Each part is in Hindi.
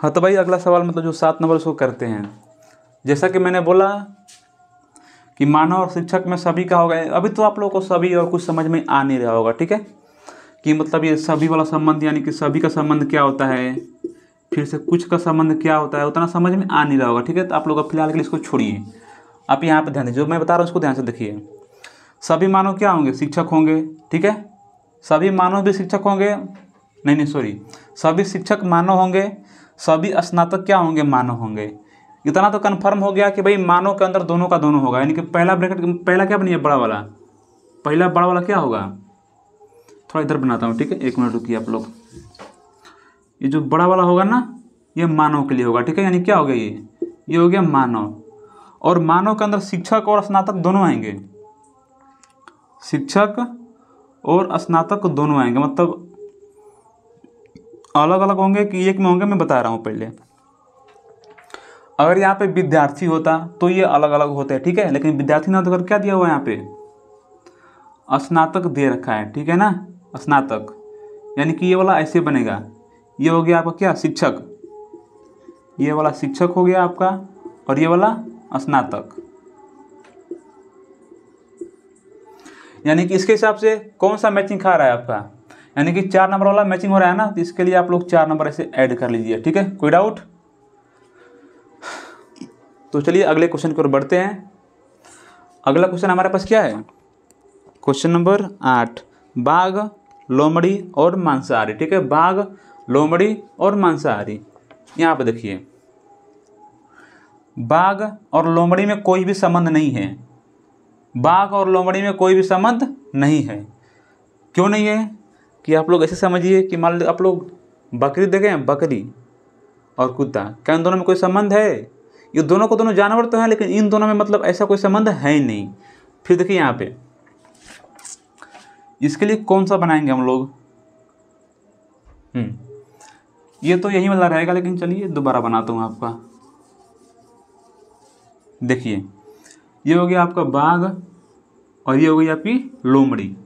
हाँ तो भाई अगला सवाल मतलब जो 7 नंबर उसको करते हैं। जैसा कि मैंने बोला कि मानव और शिक्षक में सभी का होगा। अभी तो आप लोगों को सभी और कुछ समझ में आ नहीं रहा होगा, ठीक है, कि मतलब ये सभी वाला संबंध यानी कि सभी का संबंध क्या होता है, फिर से कुछ का संबंध क्या होता है, उतना समझ में आ नहीं रहा होगा, ठीक है। तो आप लोग फिलहाल के लिए इसको छोड़िए, आप यहाँ पर ध्यान दीजिए, जो मैं बता रहा हूँ उसको ध्यान से देखिए। सभी मानव क्या होंगे, शिक्षक होंगे, ठीक है। सभी मानव भी शिक्षक होंगे, नहीं सॉरी, सभी शिक्षक मानव होंगे, सभी स्नातक क्या होंगे, मानव होंगे। इतना तो कन्फर्म हो गया कि भाई मानव के अंदर दोनों का दोनों होगा, यानी कि पहला ब्रैकेट, पहला क्या बनिए, बड़ा वाला, पहला बड़ा वाला क्या होगा, थोड़ा इधर बनाता हूँ, ठीक है, 1 मिनट रुकिए आप लोग। ये जो बड़ा वाला होगा ना, ये मानव के लिए होगा, ठीक है, यानी क्या हो गया, ये हो गया मानव। और मानव के अंदर शिक्षक और स्नातक दोनों आएंगे, शिक्षक और स्नातक दोनों आएंगे, मतलब अलग अलग होंगे कि एक में होंगे, मैं बता रहा हूँ पहले। अगर यहाँ पे विद्यार्थी होता तो ये अलग अलग होते हैं, ठीक है, लेकिन विद्यार्थी ना तो कर क्या दिया हुआ है यहाँ पे, स्नातक दे रखा है, ठीक है ना, स्नातक, यानी कि ये वाला ऐसे बनेगा, ये हो गया आपका क्या, शिक्षक, ये वाला शिक्षक हो गया आपका, और ये वाला स्नातक। यानी कि इसके हिसाब से कौन सा मैचिंग खा रहा है आपका, यानी कि 4 नंबर वाला मैचिंग हो रहा है ना, तो इसके लिए आप लोग 4 नंबर ऐसे ऐड कर लीजिए, ठीक है, कोई डाउट। तो चलिए अगले क्वेश्चन की ओर बढ़ते हैं। अगला क्वेश्चन हमारे पास क्या है, क्वेश्चन नंबर 8, बाघ, लोमड़ी और मांसाहारी, ठीक है, बाघ, लोमड़ी और मांसाहारी। यहाँ पे देखिए, बाघ और लोमड़ी में कोई भी संबंध नहीं है, बाघ और लोमड़ी में कोई भी संबंध नहीं है। क्यों नहीं है, कि आप लोग ऐसे समझिए कि मान लो आप लोग बकरी देखे हैं, बकरी और कुत्ता, क्या इन दोनों में कोई संबंध है, ये दोनों को दोनों जानवर तो हैं, लेकिन इन दोनों में मतलब ऐसा कोई संबंध है ही नहीं। फिर देखिए यहाँ पे, इसके लिए कौन सा बनाएंगे हम लोग, ये तो यही वाला रहेगा, लेकिन चलिए दोबारा बनाता हूँ आपका। देखिए ये हो गया आपका बाघ और ये हो गई आपकी लोमड़ी,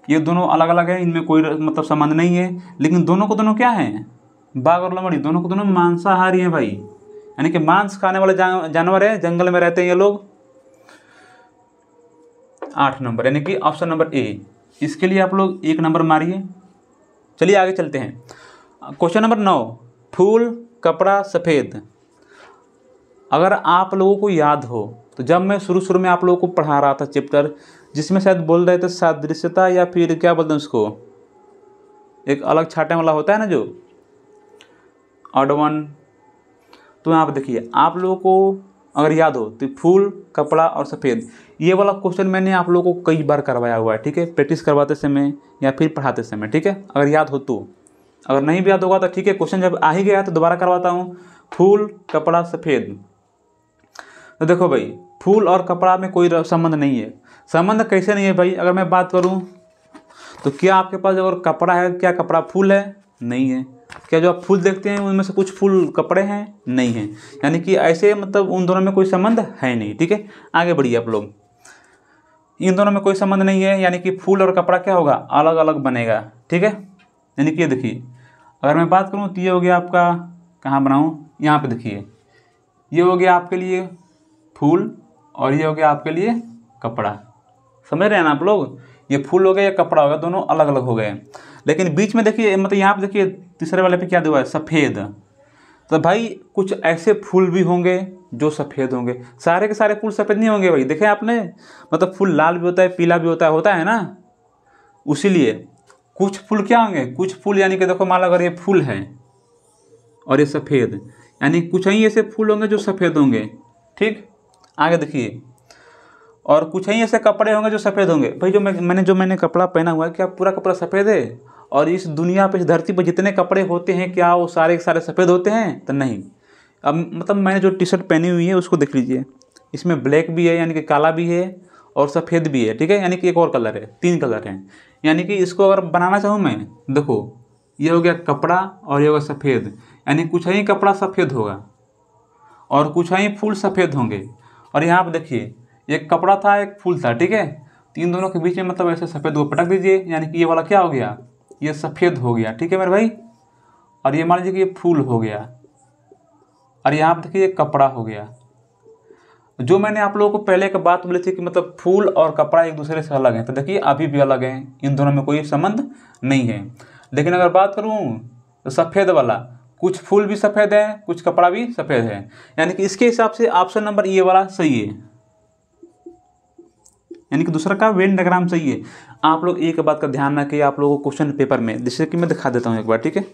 ये दोनों अलग अलग है, इनमें कोई मतलब संबंध नहीं है, लेकिन दोनों को दोनों क्या है, बाघ और लोमड़ी दोनों को दोनों मांसाहारी हैं भाई, यानी कि मांस खाने वाले जानवर है, जंगल में रहते हैं ये लोग। 8 नंबर यानी कि ऑप्शन नंबर ए, इसके लिए आप लोग 1 नंबर मारिए। चलिए आगे चलते हैं। क्वेश्चन नंबर 9, फूल, कपड़ा, सफ़ेद। अगर आप लोगों को याद हो तो जब मैं शुरू में आप लोगों को पढ़ा रहा था चैप्टर, जिसमें शायद बोल रहे थे सादृश्यता या फिर क्या बोलते हैं उसको, एक अलग छाटे वाला होता है ना जो ऑड वन, तो यहाँ पर देखिए आप लोगों को अगर याद हो तो फूल, कपड़ा और सफ़ेद, ये वाला क्वेश्चन मैंने आप लोगों को कई बार करवाया हुआ है, ठीक है, प्रैक्टिस करवाते समय या फिर पढ़ाते समय, ठीक है, अगर याद हो तो। अगर नहीं भी याद होगा तो ठीक है, क्वेश्चन जब आ ही गया तो दोबारा करवाता हूँ। फूल, कपड़ा, सफ़ेद। तो देखो भाई, फूल और कपड़ा में कोई संबंध नहीं है। संबंध कैसे नहीं है भाई, अगर मैं बात करूँ तो क्या आपके पास अगर कपड़ा है, क्या कपड़ा फूल है, नहीं है। क्या जो आप फूल देखते हैं उनमें से कुछ फूल कपड़े हैं, नहीं हैं, यानी कि ऐसे मतलब उन दोनों में कोई संबंध है नहीं, ठीक है। आगे बढ़िए आप लोग, इन दोनों में कोई संबंध नहीं है, यानी कि फूल और कपड़ा क्या होगा, अलग अलग बनेगा, ठीक है। यानी कि ये देखिए, अगर मैं बात करूँ तो ये हो गया आपका, कहाँ बनाऊँ, यहाँ पे देखिए, ये हो गया आपके लिए फूल और ये हो गया आपके लिए कपड़ा, समझ रहे हैं ना आप लोग, ये फूल हो गया या कपड़ा हो गया, दोनों अलग अलग हो गए। लेकिन बीच में देखिए, मतलब यहाँ पे देखिए तीसरे वाले पे क्या दिया है, सफ़ेद। तो भाई कुछ ऐसे फूल भी होंगे जो सफ़ेद होंगे, सारे के सारे फूल सफ़ेद नहीं होंगे भाई, देखें आपने, मतलब फूल लाल भी होता है, पीला भी होता है ना, उसीलिए कुछ फूल क्या होंगे, कुछ फूल यानी कि देखो मान लो अगर ये फूल है और ये सफ़ेद, यानी कुछ ही ऐसे फूल होंगे जो सफ़ेद होंगे, ठीक। आगे देखिए, और कुछ ही ऐसे कपड़े होंगे जो सफ़ेद होंगे। भाई जो मैंने कपड़ा पहना हुआ है, क्या पूरा कपड़ा सफ़ेद है, और इस दुनिया पे, इस धरती पर जितने कपड़े होते हैं क्या वो सारे के सारे सफ़ेद होते हैं, तो नहीं। अब मतलब मैंने जो टी शर्ट पहनी हुई है उसको देख लीजिए, इसमें ब्लैक भी है यानी कि काला भी है और सफ़ेद भी है, ठीक है, यानी कि एक और कलर है, 3 कलर हैं। यानी कि इसको अगर बनाना चाहूँ मैं, देखो ये हो गया कपड़ा और ये होगा सफ़ेद, यानी कुछ ही कपड़ा सफ़ेद होगा और कुछ ही फूल सफ़ेद होंगे। और यहाँ पर देखिए, एक कपड़ा था एक फूल था, ठीक है, इन दोनों के बीच में मतलब ऐसे सफ़ेद को पटक दीजिए, यानी कि ये वाला क्या हो गया, ये सफ़ेद हो गया, ठीक है मेरे भाई। और ये मान लीजिए कि ये फूल हो गया, और यहाँ पे देखिए ये कपड़ा हो गया। जो मैंने आप लोगों को पहले एक बात बोली थी कि मतलब फूल और कपड़ा एक दूसरे से अलग हैं, तो देखिए अभी भी अलग हैं, इन दोनों में कोई संबंध नहीं है। लेकिन अगर बात करूँ तो सफ़ेद वाला, कुछ फूल भी सफ़ेद है, कुछ कपड़ा भी सफ़ेद है, यानी कि इसके हिसाब से ऑप्शन नंबर ए वाला सही है, यानी कि दूसरा का वेन डायग्राम सही है। आप लोग एक बात का ध्यान रखिए, आप लोगों को क्वेश्चन पेपर में, जैसे कि मैं दिखा देता हूँ एक बार, ठीक है।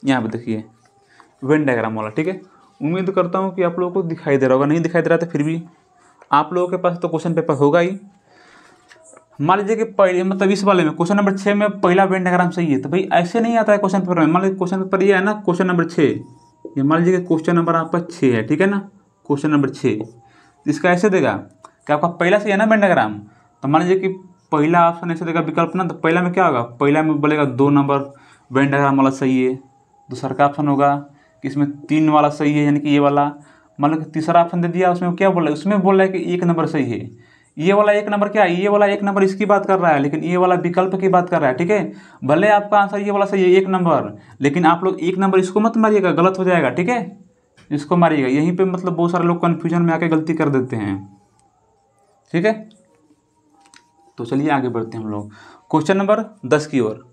यहाँ पे देखिए वेन डायग्राम वाला, ठीक है। उम्मीद करता हूँ कि आप लोगों को दिखाई दे रहा होगा, नहीं दिखाई दे रहा तो फिर भी आप लोगों के पास तो क्वेश्चन पेपर होगा ही। मान लीजिए कि पहले मतलब इस वाले में क्वेश्चन नंबर 6 में पहला वेन डायग्राम सही है, तो भाई ऐसे नहीं आता है क्वेश्चन पेपर में। मान लीजिए क्वेश्चन पेपर ये है ना, क्वेश्चन नंबर 6, ये मान लीजिए कि क्वेश्चन नंबर आपका 6 है, ठीक है ना, क्वेश्चन नंबर 6, इसका ऐसे देगा कि आपका पहला से है ना वेन डायग्राम, तो मान लीजिए कि पहला ऑप्शन ऐसे देगा विकल्प ना, तो पहला में क्या होगा, पहला में बोलेगा 2 नंबर वेन डायग्राम वाला सही है। दूसरा का ऑप्शन होगा कि इसमें 3 वाला सही है, यानी कि ये वाला। मान लो कि तीसरा ऑप्शन दे दिया, उसमें क्या बोला है, उसमें बोल रहा है कि 1 नंबर सही है। ये वाला 1 नंबर क्या है, ये वाला 1 नंबर इसकी बात कर रहा है, लेकिन ये वाला विकल्प की बात कर रहा है, ठीक है। भले आपका आंसर ये वाला सही है 1 नंबर, लेकिन आप लोग 1 नंबर इसको मत मारिएगा, गलत हो जाएगा, ठीक है, इसको मारिएगा। यहीं पे मतलब बहुत सारे लोग कन्फ्यूजन में आके गलती कर देते हैं, ठीक है। तो चलिए आगे बढ़ते हैं हम लोग क्वेश्चन नंबर 10 की ओर।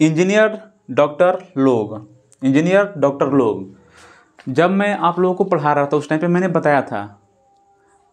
इंजीनियर डॉक्टर लोग, इंजीनियर डॉक्टर लोग, जब मैं आप लोगों को पढ़ा रहा था उस टाइम पे मैंने बताया था,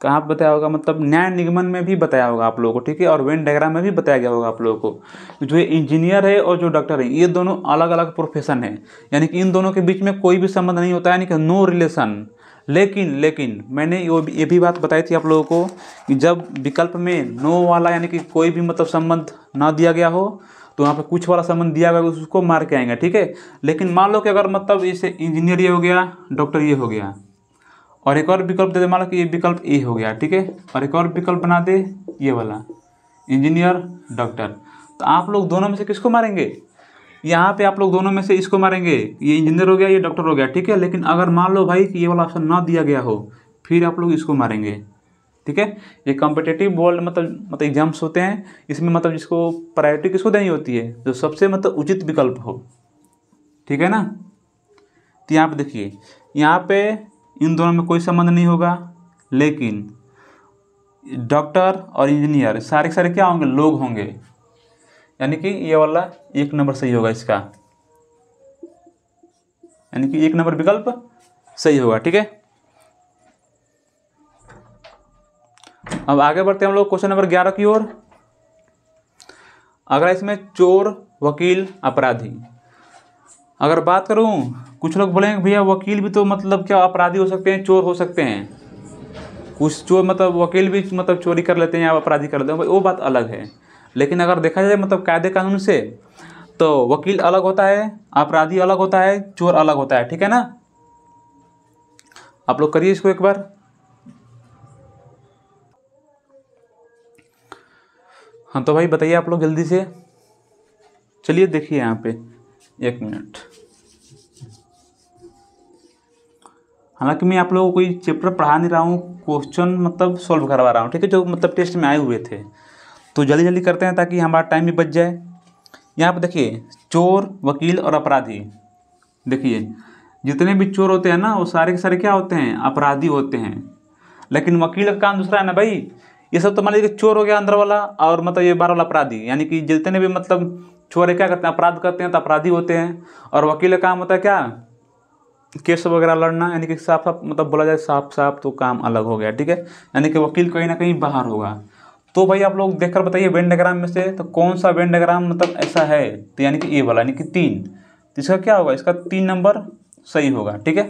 कहाँ पे बताया होगा, मतलब न्याय निगमन में भी बताया होगा आप लोगों को, ठीक है, और वेन डायग्राम में भी बताया गया होगा आप लोगों को। जो इंजीनियर है और जो डॉक्टर है, ये दोनों अलग अलग प्रोफेशन है, यानी कि इन दोनों के बीच में कोई भी संबंध नहीं होता है, यानी कि नो रिलेशन। लेकिन मैंने ये भी बात बताई थी आप लोगों को कि जब विकल्प में नो वाला यानी कि कोई भी मतलब संबंध ना दिया गया हो, तो वहाँ पे कुछ वाला संबंध दिया गया उसको मार के आएंगे, ठीक है। लेकिन मान लो कि अगर मतलब जैसे इंजीनियर ये हो गया, डॉक्टर ये हो गया, और एक और विकल्प दे दे, मान लो कि ये विकल्प ए हो गया, ठीक है, और एक और विकल्प बना दे ये वाला इंजीनियर डॉक्टर, तो आप लोग दोनों में से किसको मारेंगे, यहाँ पे आप लोग दोनों में से इसको मारेंगे, ये इंजीनियर हो गया, ये डॉक्टर हो गया, ठीक है। लेकिन अगर मान लो भाई कि ये वाला ऑप्शन ना दिया गया हो, फिर आप लोग इसको मारेंगे, ठीक है। ये कॉम्पिटिटिव बोर्ड मतलब एग्जाम्स होते हैं, इसमें मतलब जिसको प्रायोरिटी किसको देनी होती है, जो सबसे मतलब उचित विकल्प हो, ठीक है ना। तो यहाँ पे देखिए, यहाँ पे इन दोनों में कोई संबंध नहीं होगा, लेकिन डॉक्टर और इंजीनियर सारे के सारे क्या होंगे, लोग होंगे, यानी कि ये वाला 1 नंबर सही होगा इसका, यानी कि 1 नंबर विकल्प सही होगा, ठीक है। अब आगे बढ़ते हैं हम लोग क्वेश्चन नंबर 11 की ओर। अगर इसमें चोर, वकील, अपराधी, अगर बात करूं, कुछ लोग बोलेंगे भैया वकील भी तो मतलब क्या अपराधी हो सकते हैं, चोर हो सकते हैं, कुछ चोर मतलब वकील भी मतलब चोरी कर लेते हैं या अपराधी कर लेते हैं, वो बात अलग है। लेकिन अगर देखा जाए मतलब कायदे कानून से, तो वकील अलग होता है, अपराधी अलग होता है, चोर अलग होता है, ठीक है ना। आप लोग करिए इसको एक बार। हाँ तो भाई बताइए आप लोग जल्दी से, चलिए देखिए यहाँ पे 1 मिनट। हालांकि मैं आप लोगों को कोई चैप्टर पढ़ा नहीं रहा हूँ, क्वेश्चन मतलब सॉल्व करवा रहा हूँ, ठीक है, जो मतलब टेस्ट में आए हुए थे। तो जल्दी जल्दी करते हैं ताकि हमारा टाइम भी बच जाए। यहाँ पे देखिए चोर, वकील और अपराधी, देखिए जितने भी चोर होते हैं ना वो सारे के सारे क्या होते हैं, अपराधी होते हैं। लेकिन वकील का काम दूसरा है ना भाई, ये सब तो मान लीजिए चोर हो गया अंदर वाला, और मतलब ये बाहर वाला अपराधी, यानी कि जितने भी मतलब चोर है क्या करते हैं, अपराध करते हैं तो अपराधी होते हैं। और वकील का काम होता है क्या, केस वगैरह लड़ना, यानी कि साफ साफ मतलब बोला जाए साफ साफ तो काम अलग हो गया, ठीक है, यानी कि वकील कहीं ना कहीं बाहर होगा। तो भाई आप लोग देखकर बताइए वेन डायग्राम में से तो कौन सा वेन डायग्राम मतलब ऐसा है, तो यानी कि ये वाला, यानी कि 3, तो इसका क्या होगा, इसका 3 नंबर सही होगा, ठीक है।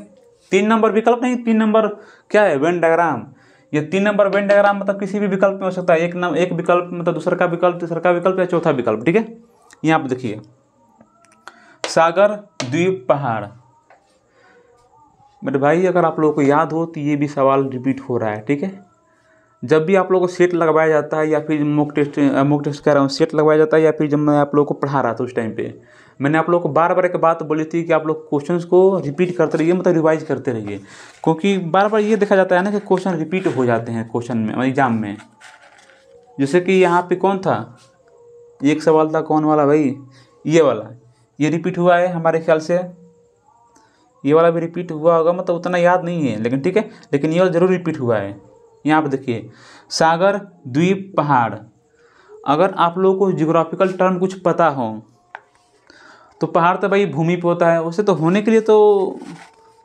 3 नंबर विकल्प नहीं, 3 नंबर क्या है, वेन डायग्राम। ये 3 नंबर वेन डायग्राम मतलब किसी भी विकल्प में हो सकता है, एक विकल्प मतलब दूसरा का विकल्प, तीसरा का विकल्प या चौथा विकल्प, ठीक है। यहाँ पे देखिए सागर, द्वीप, पहाड़, मेरे भाई अगर आप लोगों को याद हो तो ये भी सवाल रिपीट हो रहा है, ठीक है। जब भी आप लोगों को सेट लगवाया जाता है या फिर मॉक टेस्ट कह रहा हूँ, सेट लगवाया जाता है, या फिर जब मैं आप लोगों को पढ़ा रहा था उस टाइम पे मैंने आप लोगों को बार बार एक बात बोली थी कि आप लोग क्वेश्चंस को रिपीट करते रहिए, मतलब रिवाइज करते रहिए, क्योंकि बार बार ये देखा जाता है ना कि क्वेश्चन रिपीट हो जाते हैं क्वेश्चन में, एग्जाम में। जैसे कि यहाँ पे कौन था, एक सवाल था कौन वाला भाई, ये वाला, ये रिपीट हुआ है हमारे ख्याल से, ये वाला भी रिपीट हुआ होगा, मतलब उतना याद नहीं है लेकिन ठीक है, लेकिन ये वाला जरूर रिपीट हुआ है। यहाँ पे देखिए सागर, द्वीप, पहाड़। अगर आप लोगों को जियोग्राफिकल टर्म कुछ पता हो तो पहाड़ तो भाई भूमि पे होता है, उसे तो होने के लिए तो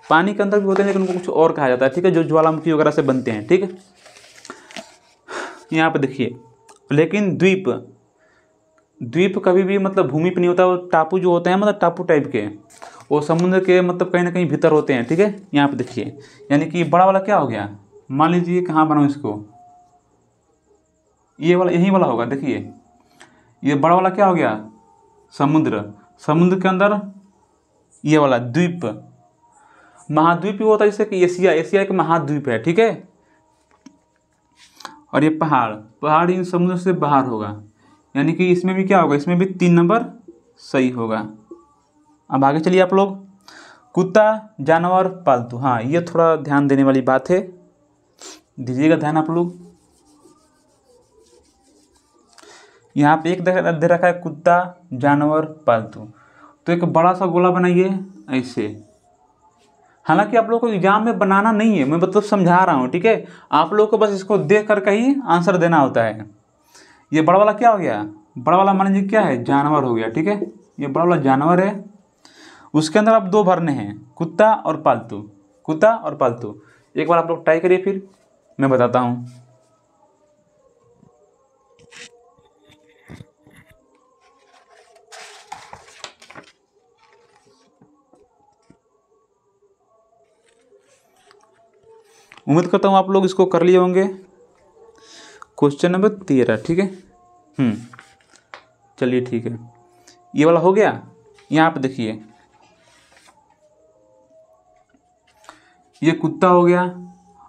पानी के अंदर भी होते हैं, लेकिन उनको कुछ और कहा जाता है, ठीक है, जो ज्वालामुखी वगैरह से बनते हैं, ठीक है। यहाँ पे देखिए, लेकिन द्वीप, द्वीप कभी भी मतलब भूमि पे नहीं होता, वो टापू जो होते हैं मतलब टापू टाइप के, वो समुद्र के मतलब कहीं ना कहीं भीतर होते हैं, ठीक है। यहाँ पे देखिए, यानी कि बड़ा वाला क्या हो गया, मान लीजिए कहाँ बनाऊँ इसको, ये वाला यही वाला होगा, देखिए ये बड़ा वाला क्या हो गया, समुद्र, समुद्र के अंदर ये वाला द्वीप, महाद्वीप भी होता है, जैसे कि एशिया, एशिया एक महाद्वीप है, ठीक है। और ये पहाड़, पहाड़ इन समुद्र से बाहर होगा, यानी कि इसमें भी क्या होगा, इसमें भी 3 नंबर सही होगा। अब आगे चलिए आप लोग, कुत्ता, जानवर, पालतू। हाँ ये थोड़ा ध्यान देने वाली बात है, दीजिएगा ध्यान आप लोग। यहाँ पे एक दे रखा है कुत्ता, जानवर, पालतू, तो एक बड़ा सा गोला बनाइए ऐसे। हालांकि आप लोगों को एग्जाम में बनाना नहीं है, मैं मतलब समझा रहा हूँ, ठीक है। आप लोगों को बस इसको देख कर ही आंसर देना होता है। ये बड़ा वाला क्या हो गया, बड़ा वाला मान लीजिए क्या है, जानवर हो गया, ठीक है। ये बड़ा वाला जानवर है, उसके अंदर आप 2 भरने हैं, कुत्ता और पालतू, कुत्ता और पालतू। एक बार आप लोग ट्राई करिए, फिर मैं बताता हूँ। उम्मीद करता हूँ आप लोग इसको कर लिए होंगे। क्वेश्चन नंबर 13, ठीक है। चलिए ठीक है, ये वाला हो गया। यहाँ पे देखिए, ये कुत्ता हो गया।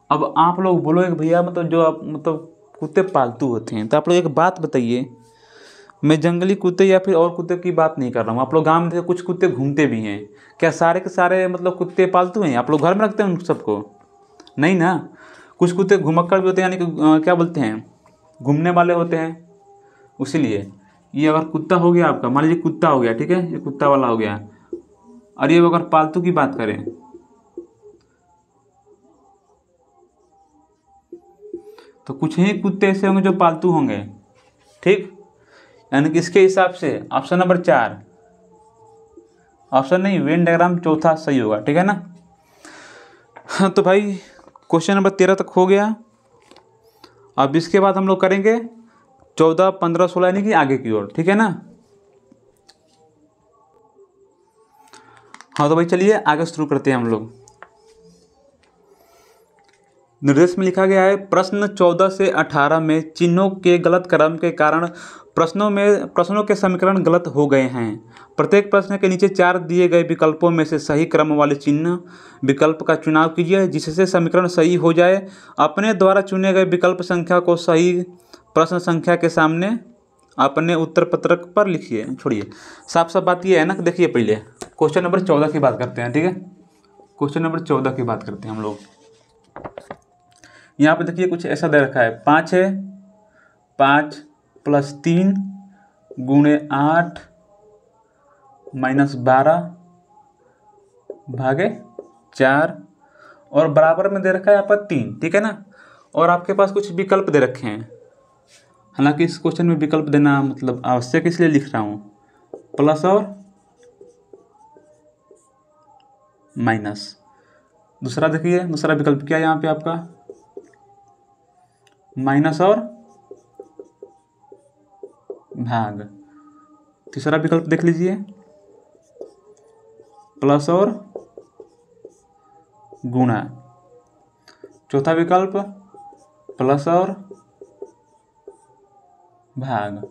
अब आप लोग बोलोगे भैया मतलब जो आप मतलब कुत्ते पालतू होते हैं, तो आप लोग एक बात बताइए, मैं जंगली कुत्ते या फिर और कुत्ते की बात नहीं कर रहा हूँ, आप लोग गाँव में कुछ कुत्ते घूमते भी हैं, क्या सारे के सारे मतलब कुत्ते पालतू हैं? आप लोग घर में रखते हैं उन सबको? नहीं ना, कुछ कुत्ते घुमक्कड़ भी होते हैं, यानी कि क्या बोलते हैं, घूमने वाले होते हैं। इसीलिए ये अगर कुत्ता हो गया आपका, मान लीजिए कुत्ता हो गया, ठीक है, ये कुत्ता वाला हो गया। और ये अगर पालतू की बात करें तो कुछ ही कुत्ते ऐसे होंगे जो पालतू होंगे, ठीक। यानी कि इसके हिसाब से ऑप्शन नंबर 4, ऑप्शन नहीं, वेन डायग्राम चौथा सही होगा, ठीक है ना। हाँ तो भाई क्वेश्चन नंबर 13 तक हो गया। अब इसके बाद हम लोग करेंगे 14, 15, 16 यानी कि आगे की ओर, ठीक है ना। हाँ तो भाई चलिए आगे शुरू करते हैं हम लोग। निर्देश में लिखा गया है, प्रश्न 14 से 18 में चिन्हों के गलत क्रम के कारण प्रश्नों के समीकरण गलत हो गए हैं। प्रत्येक प्रश्न के नीचे 4 दिए गए विकल्पों में से सही क्रम वाले चिन्ह विकल्प का चुनाव कीजिए, जिससे समीकरण सही हो जाए। अपने द्वारा चुने गए विकल्प संख्या को सही प्रश्न संख्या के सामने अपने उत्तर पत्रक पर लिखिए। छोड़िए, साफ साफ बात ये है ना कि देखिए, पहले क्वेश्चन नंबर 14 की बात करते हैं, ठीक है। क्वेश्चन नंबर 14 की बात करते हैं हम लोग। यहाँ पे देखिए कुछ ऐसा दे रखा है, 5 है, 5 + 3 × 8 - 12 भागे 4 और बराबर में दे रखा है आपका 3, ठीक है ना। और आपके पास कुछ विकल्प दे रखे हैं, हालांकि इस क्वेश्चन में विकल्प देना मतलब आवश्यक इसलिए लिख रहा हूँ, प्लस और माइनस। दूसरा देखिए, दूसरा विकल्प क्या है यहाँ पे आपका, माइनस और भाग। तीसरा विकल्प देख लीजिए, प्लस और गुणा। चौथा विकल्प प्लस और भाग।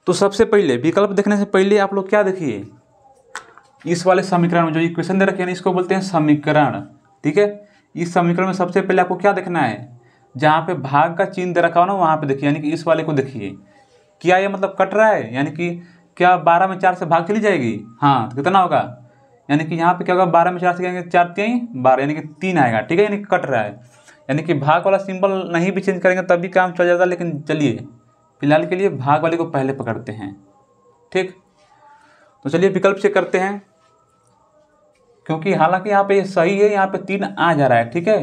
तो सबसे पहले विकल्प देखने से पहले आप लोग क्या देखिए, इस वाले समीकरण में जो इक्वेशन दे रखे हैं इसको बोलते हैं समीकरण, ठीक है। इस समीकरण में सबसे पहले आपको क्या देखना है, जहाँ पे भाग का चिन्ह दे रखा हो ना वहाँ पे देखिए, यानी कि इस वाले को देखिए, क्या ये मतलब कट रहा है, यानी कि क्या 12 में 4 से भाग चली जाएगी, हाँ तो कितना होगा, यानी कि यहाँ पे क्या होगा, 12 में 4 से कहेंगे 4 × 12 यानी कि 3 आएगा, ठीक है, यानी कि कट रहा है। यानी कि भाग वाला सिंबल नहीं भी चेंज करेंगे तब भी काम चल जाता, लेकिन चलिए फिलहाल के लिए भाग वाले को पहले पकड़ते हैं, ठीक। तो चलिए विकल्प चेक करते हैं, क्योंकि हालांकि यहाँ पे सही है, यहाँ पे 3 आ जा रहा है, ठीक है।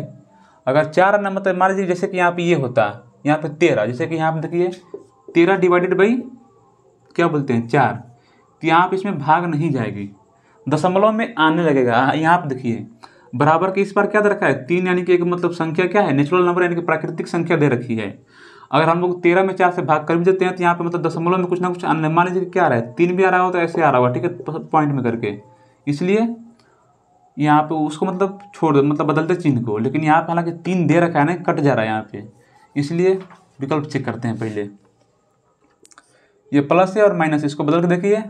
अगर 4 आना मतलब मान लीजिए जैसे कि यहाँ पे ये होता, यहाँ पे 13, जैसे कि यहाँ पे देखिए 13 डिवाइडेड बाई क्या बोलते हैं 4, तो यहाँ पे इसमें भाग नहीं जाएगी, दशमलव में आने लगेगा। यहाँ पे देखिए बराबर के इस बार क्या दे रखा है 3, यानी कि एक मतलब संख्या क्या है, नेचुरल नंबर यानी कि प्राकृतिक संख्या दे रखी है। अगर हम लोग 13 में 4 से भाग कर भी देते हैं तो यहाँ पे मतलब दशमलव में कुछ ना कुछ आने, मान लीजिए क्या आ रहा है 3 भी आ रहा हो तो ऐसे आ रहा होगा, ठीक है, पॉइंट में करके, इसलिए यहाँ पे उसको मतलब छोड़ दो, मतलब बदलते चिन्ह को। लेकिन यहाँ पे हालांकि 3 दे रखा है ना, कट जा रहा है यहाँ पे, इसलिए विकल्प चेक करते हैं पहले। ये प्लस है और माइनस, इसको बदल के देखिए।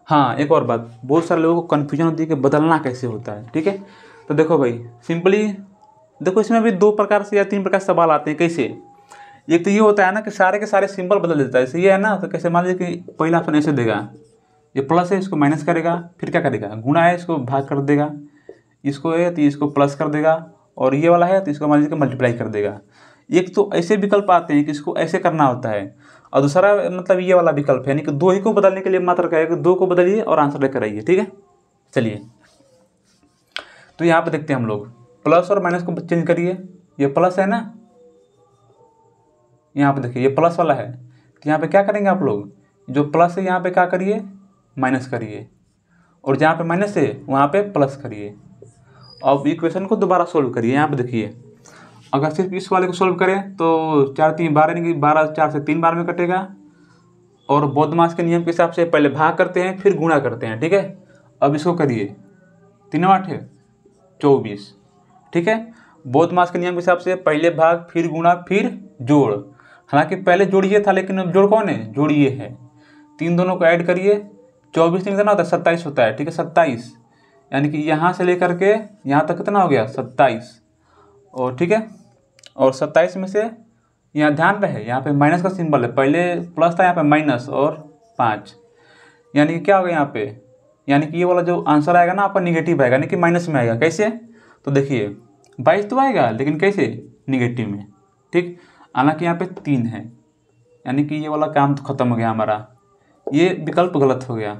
हाँ, एक और बात, बहुत सारे लोगों को कन्फ्यूजन होती है कि बदलना कैसे होता है, ठीक है। तो देखो भाई सिंपली देखो, इसमें भी 2 प्रकार से या 3 प्रकार से सवाल आते हैं। कैसे, एक तो ये होता है ना कि सारे के सारे सिंबल बदल देता है, जैसे ये है ना, तो कैसे मान लीजिए कि पहला ऑप्शन ऐसे देगा, ये प्लस है इसको माइनस करेगा, फिर क्या करेगा, गुणा है इसको भाग कर देगा, इसको है तो इसको प्लस कर देगा, और ये वाला है तो इसको मान लीजिए मल्टीप्लाई कर देगा। एक तो ऐसे विकल्प आते हैं कि इसको ऐसे करना होता है, और दूसरा मतलब ये वाला विकल्प है, यानी कि 2 ही को बदलने के लिए मात्र कहेगा 2 को बदलिए और आंसर लेकर आइए, ठीक है। चलिए तो यहाँ पे देखते हैं हम लोग, प्लस और माइनस को चेंज करिए, ये प्लस है ना, यहाँ पे देखिए ये प्लस वाला है, तो यहाँ पे क्या करेंगे आप लोग, जो प्लस है यहाँ पे क्या करिए माइनस करिए, और जहाँ पे माइनस है वहाँ पे प्लस करिए। अब इक्वेशन को दोबारा सोल्व करिए। यहाँ पे देखिए अगर सिर्फ इस वाले को सोल्व करें तो 4 3 12, यानी कि 12 4 से 3 बार में कटेगा, और बौद्धमास के नियम के हिसाब से पहले भाग करते हैं फिर गुणा करते हैं, ठीक है। अब इसको करिए, 3 8 है 24, ठीक है। बौद्धमास के नियम के हिसाब से पहले भाग फिर गुणा फिर जोड़, हालांकि पहले जोड़ ये था लेकिन अब जोड़ कौन है, जोड़ ये है। 3 दोनों को ऐड करिए, 24 नहीं कितना होता है 27 होता है, ठीक है 27, यानी कि यहाँ से लेकर के यहाँ तक कितना हो गया 27, और ठीक है, और 27 में से यहाँ ध्यान रहे यहाँ पे माइनस का सिंबल है, पहले प्लस था यहाँ पे माइनस और 5, यानी कि क्या होगा यहाँ पे, यानी कि ये वाला जो आंसर आएगा ना आपका निगेटिव आएगा, यानी कि माइनस में आएगा। कैसे, तो देखिए 22 तो आएगा लेकिन कैसे, निगेटिव में, ठीक। हालांकि यहाँ पे 3 है, यानी कि ये वाला काम तो खत्म हो गया हमारा, ये विकल्प गलत हो गया।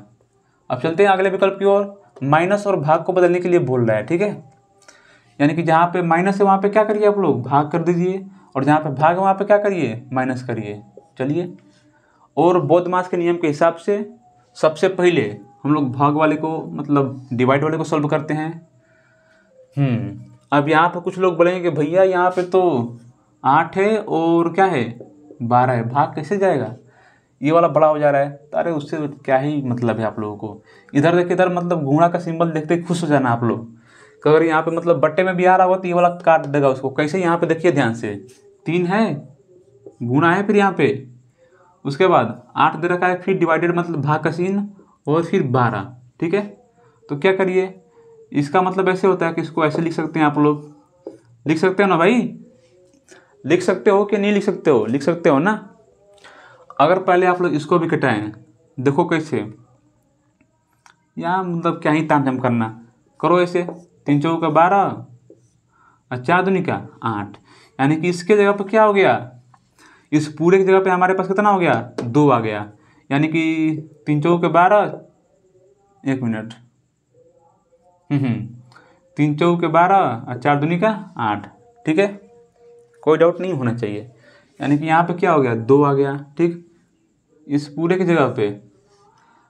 अब चलते हैं अगले विकल्प की ओर, माइनस और भाग को बदलने के लिए बोल रहा है, ठीक है। यानी कि जहाँ पे माइनस है वहाँ पे क्या करिए आप लोग, भाग कर दीजिए, और जहाँ पे भाग है वहाँ पे क्या करिए, माइनस करिए। चलिए, और बौद्धमास के नियम के हिसाब से सबसे पहले हम लोग भाग वाले को मतलब डिवाइड वाले को सॉल्व करते हैं। अब यहाँ पे कुछ लोग बोलेंगे कि भैया यहाँ पे तो 8 है और क्या है 12 है, भाग कैसे जाएगा, ये वाला बड़ा हो जा रहा है। तो अरे उससे क्या ही मतलब है आप लोगों को, इधर देखिए, इधर मतलब गुणा का सिंबल देखते ही खुश हो जाना आप लोग। तो अगर यहाँ पे मतलब बट्टे में भी आ रहा हो तो ये वाला काट देगा उसको। कैसे, यहाँ पे देखिए ध्यान से, 3 है गुणा है, फिर यहाँ पे उसके बाद 8 दे रखा है, फिर डिवाइडेड मतलब भाग का चिन्ह, और फिर 12, ठीक है। तो क्या करिए, इसका मतलब ऐसे होता है कि इसको ऐसे लिख सकते हैं आप लोग, लिख सकते हो ना भाई, लिख सकते हो कि नहीं लिख सकते हो, लिख सकते हो ना। अगर पहले आप लोग इसको भी कटाएं, देखो कैसे, यहाँ मतलब क्या ही तामझाम करना, करो ऐसे, 3 चौका 12 और 4 दूनी का 8, यानी कि इसके जगह पर क्या हो गया, इस पूरे की जगह पे हमारे पास कितना हो गया 2 आ गया, यानी कि 3 चौके 12, 1 मिनट, 3 चौके 12 और 4 दूनी का 8, ठीक है, कोई डाउट नहीं होना चाहिए। यानी कि यहाँ पे क्या हो गया 2 आ गया, ठीक। इस पूरे की जगह पे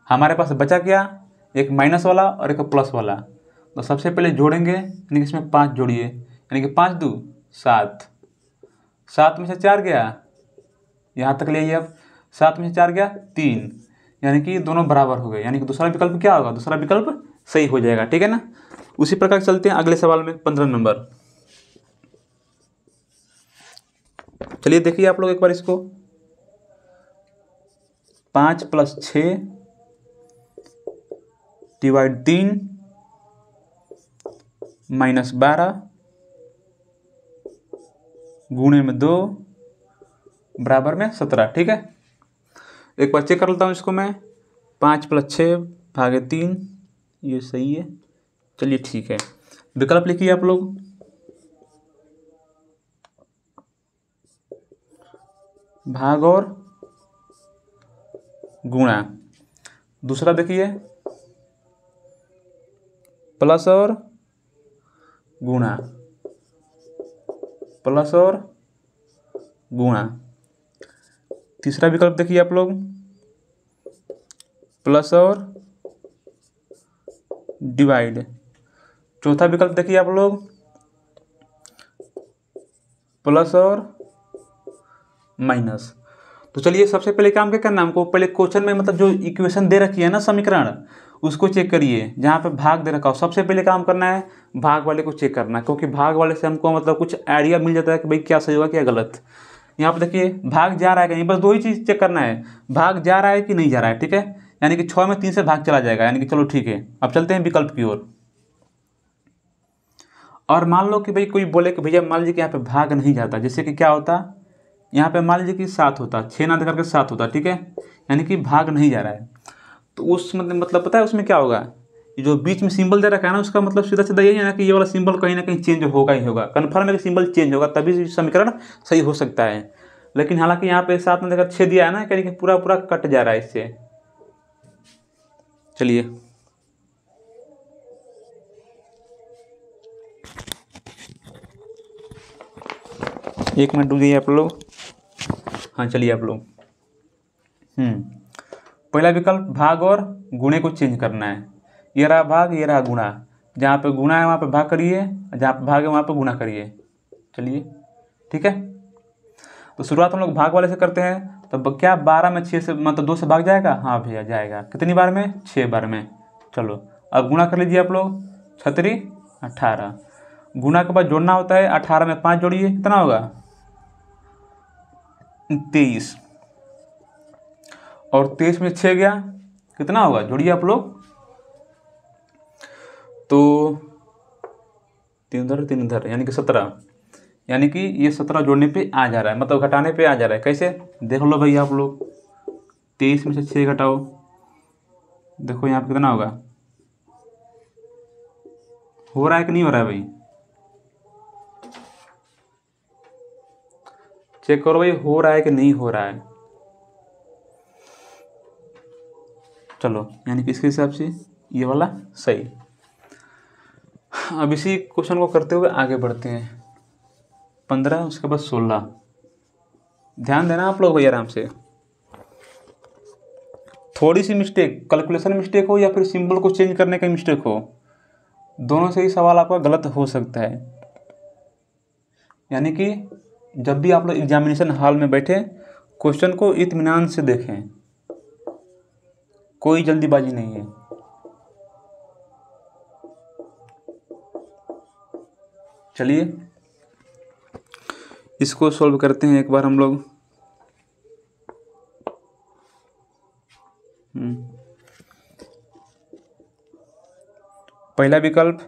हमारे पास बचा क्या, एक माइनस वाला और एक प्लस वाला। तो सबसे पहले जोड़ेंगे, यानी कि इसमें 5 जोड़िए, यानी कि 5 2 7, 7 में से 4 गया, यहाँ तक ले आइए। अब 7 में से 4 गया 3, यानी कि दोनों बराबर हो गए, यानी कि दूसरा विकल्प क्या होगा, दूसरा विकल्प सही हो जाएगा, ठीक है ना। उसी प्रकार चलते हैं अगले सवाल में, 15 नंबर। चलिए देखिए आप लोग एक बार इसको, 5 + 6 डिवाइड 3 -12 गुणे में 2 बराबर में 17, ठीक है। एक बार चेक कर लेता हूँ इसको मैं, 5 + 6 भागे 3, ये सही है। चलिए ठीक है, विकल्प लिखिए आप लोग, भाग और गुणा। दूसरा देखिए प्लस और गुणा, प्लस और गुणा। तीसरा विकल्प देखिए आप लोग प्लस और डिवाइड। चौथा विकल्प देखिए आप लोग प्लस और माइनस। तो चलिए सबसे पहले काम क्या करना है हमको, पहले क्वेश्चन में मतलब जो इक्वेशन दे रखी है ना समीकरण, उसको चेक करिए। जहाँ पे भाग दे रखा हो सबसे पहले काम करना है भाग वाले को चेक करना है, क्योंकि भाग वाले से हमको मतलब कुछ आइडिया मिल जाता है कि भाई क्या सही होगा क्या गलत। यहाँ पे देखिए भाग जा रहा है कहीं, बस दो ही चीज़ चेक करना है, भाग जा रहा है कि नहीं जा रहा है। ठीक है, यानी कि 6 में 3 से भाग चला जाएगा, यानी कि चलो ठीक है। अब चलते हैं विकल्प की ओर। और मान लो कि भाई कोई बोले कि भैया मान लीजिए कि यहाँ पे भाग नहीं जाता, जैसे कि क्या होता, यहाँ पे मान लीजिए कि 7 होता, 6 ना करके 7 होता। ठीक है, यानी कि भाग नहीं जा रहा है। तो उस मतलब पता है उसमें क्या होगा, ये जो बीच में सिंबल दे रखा है ना, उसका मतलब सीधा सीधा यही है ना कि ये वाला सिंबल कहीं ना कहीं चेंज होगा ही होगा। कन्फर्म है कि सिंबल चेंज होगा तभी समीकरण सही हो सकता है। लेकिन हालांकि यहाँ पे 7 में देखकर 6 दिया है ना, यानी कि पूरा पूरा कट जा रहा है इससे। चलिए एक मिनट रुकिए आप लोग। हाँ चलिए आप लोग, पहला विकल्प भाग और गुणे को चेंज करना है। ये रहा भाग, ये रहा गुणा। जहाँ पे गुणा है वहाँ पे भाग करिए, जहाँ पे भाग है वहाँ पे गुणा करिए। चलिए ठीक है, तो शुरुआत हम लोग भाग वाले से करते हैं। तो क्या 12 में 6 से मतलब 2 से भाग जाएगा? हाँ भैया जाएगा। कितनी बार में? 6 बार में। चलो अब गुणा कर लीजिए आप लोग, 36 18। गुणा के बाद जोड़ना होता है, 18 में 5 जोड़िए, कितना होगा? 23। और 23 में 6 गया, कितना होगा? जोड़िए आप लोग। तो 3 उधर 3 उधर, यानी कि 17। यानी कि ये 17 जोड़ने पे आ जा रहा है, मतलब घटाने पे आ जा रहा है। कैसे? देख लो भैया आप लोग, 23 में से 6 घटाओ, देखो यहाँ पे कितना होगा। हो रहा है कि नहीं हो रहा है भाई? चेक करो भाई, हो रहा है कि नहीं हो रहा है। चलो यानी कि इसके हिसाब से ये वाला सही। अब इसी क्वेश्चन को करते हुए आगे बढ़ते हैं। 15 उसके बाद 16। ध्यान देना आप लोग भाई आराम से। थोड़ी सी मिस्टेक, कैलकुलेशन मिस्टेक हो या फिर सिंबल को चेंज करने का मिस्टेक हो, दोनों से ही सवाल आपका गलत हो सकता है। यानी कि जब भी आप लोग एग्जामिनेशन हॉल में बैठे, क्वेश्चन को इत्मीनान से देखें, कोई जल्दीबाजी नहीं है। चलिए इसको सॉल्व करते हैं एक बार हम लोग। पहला विकल्प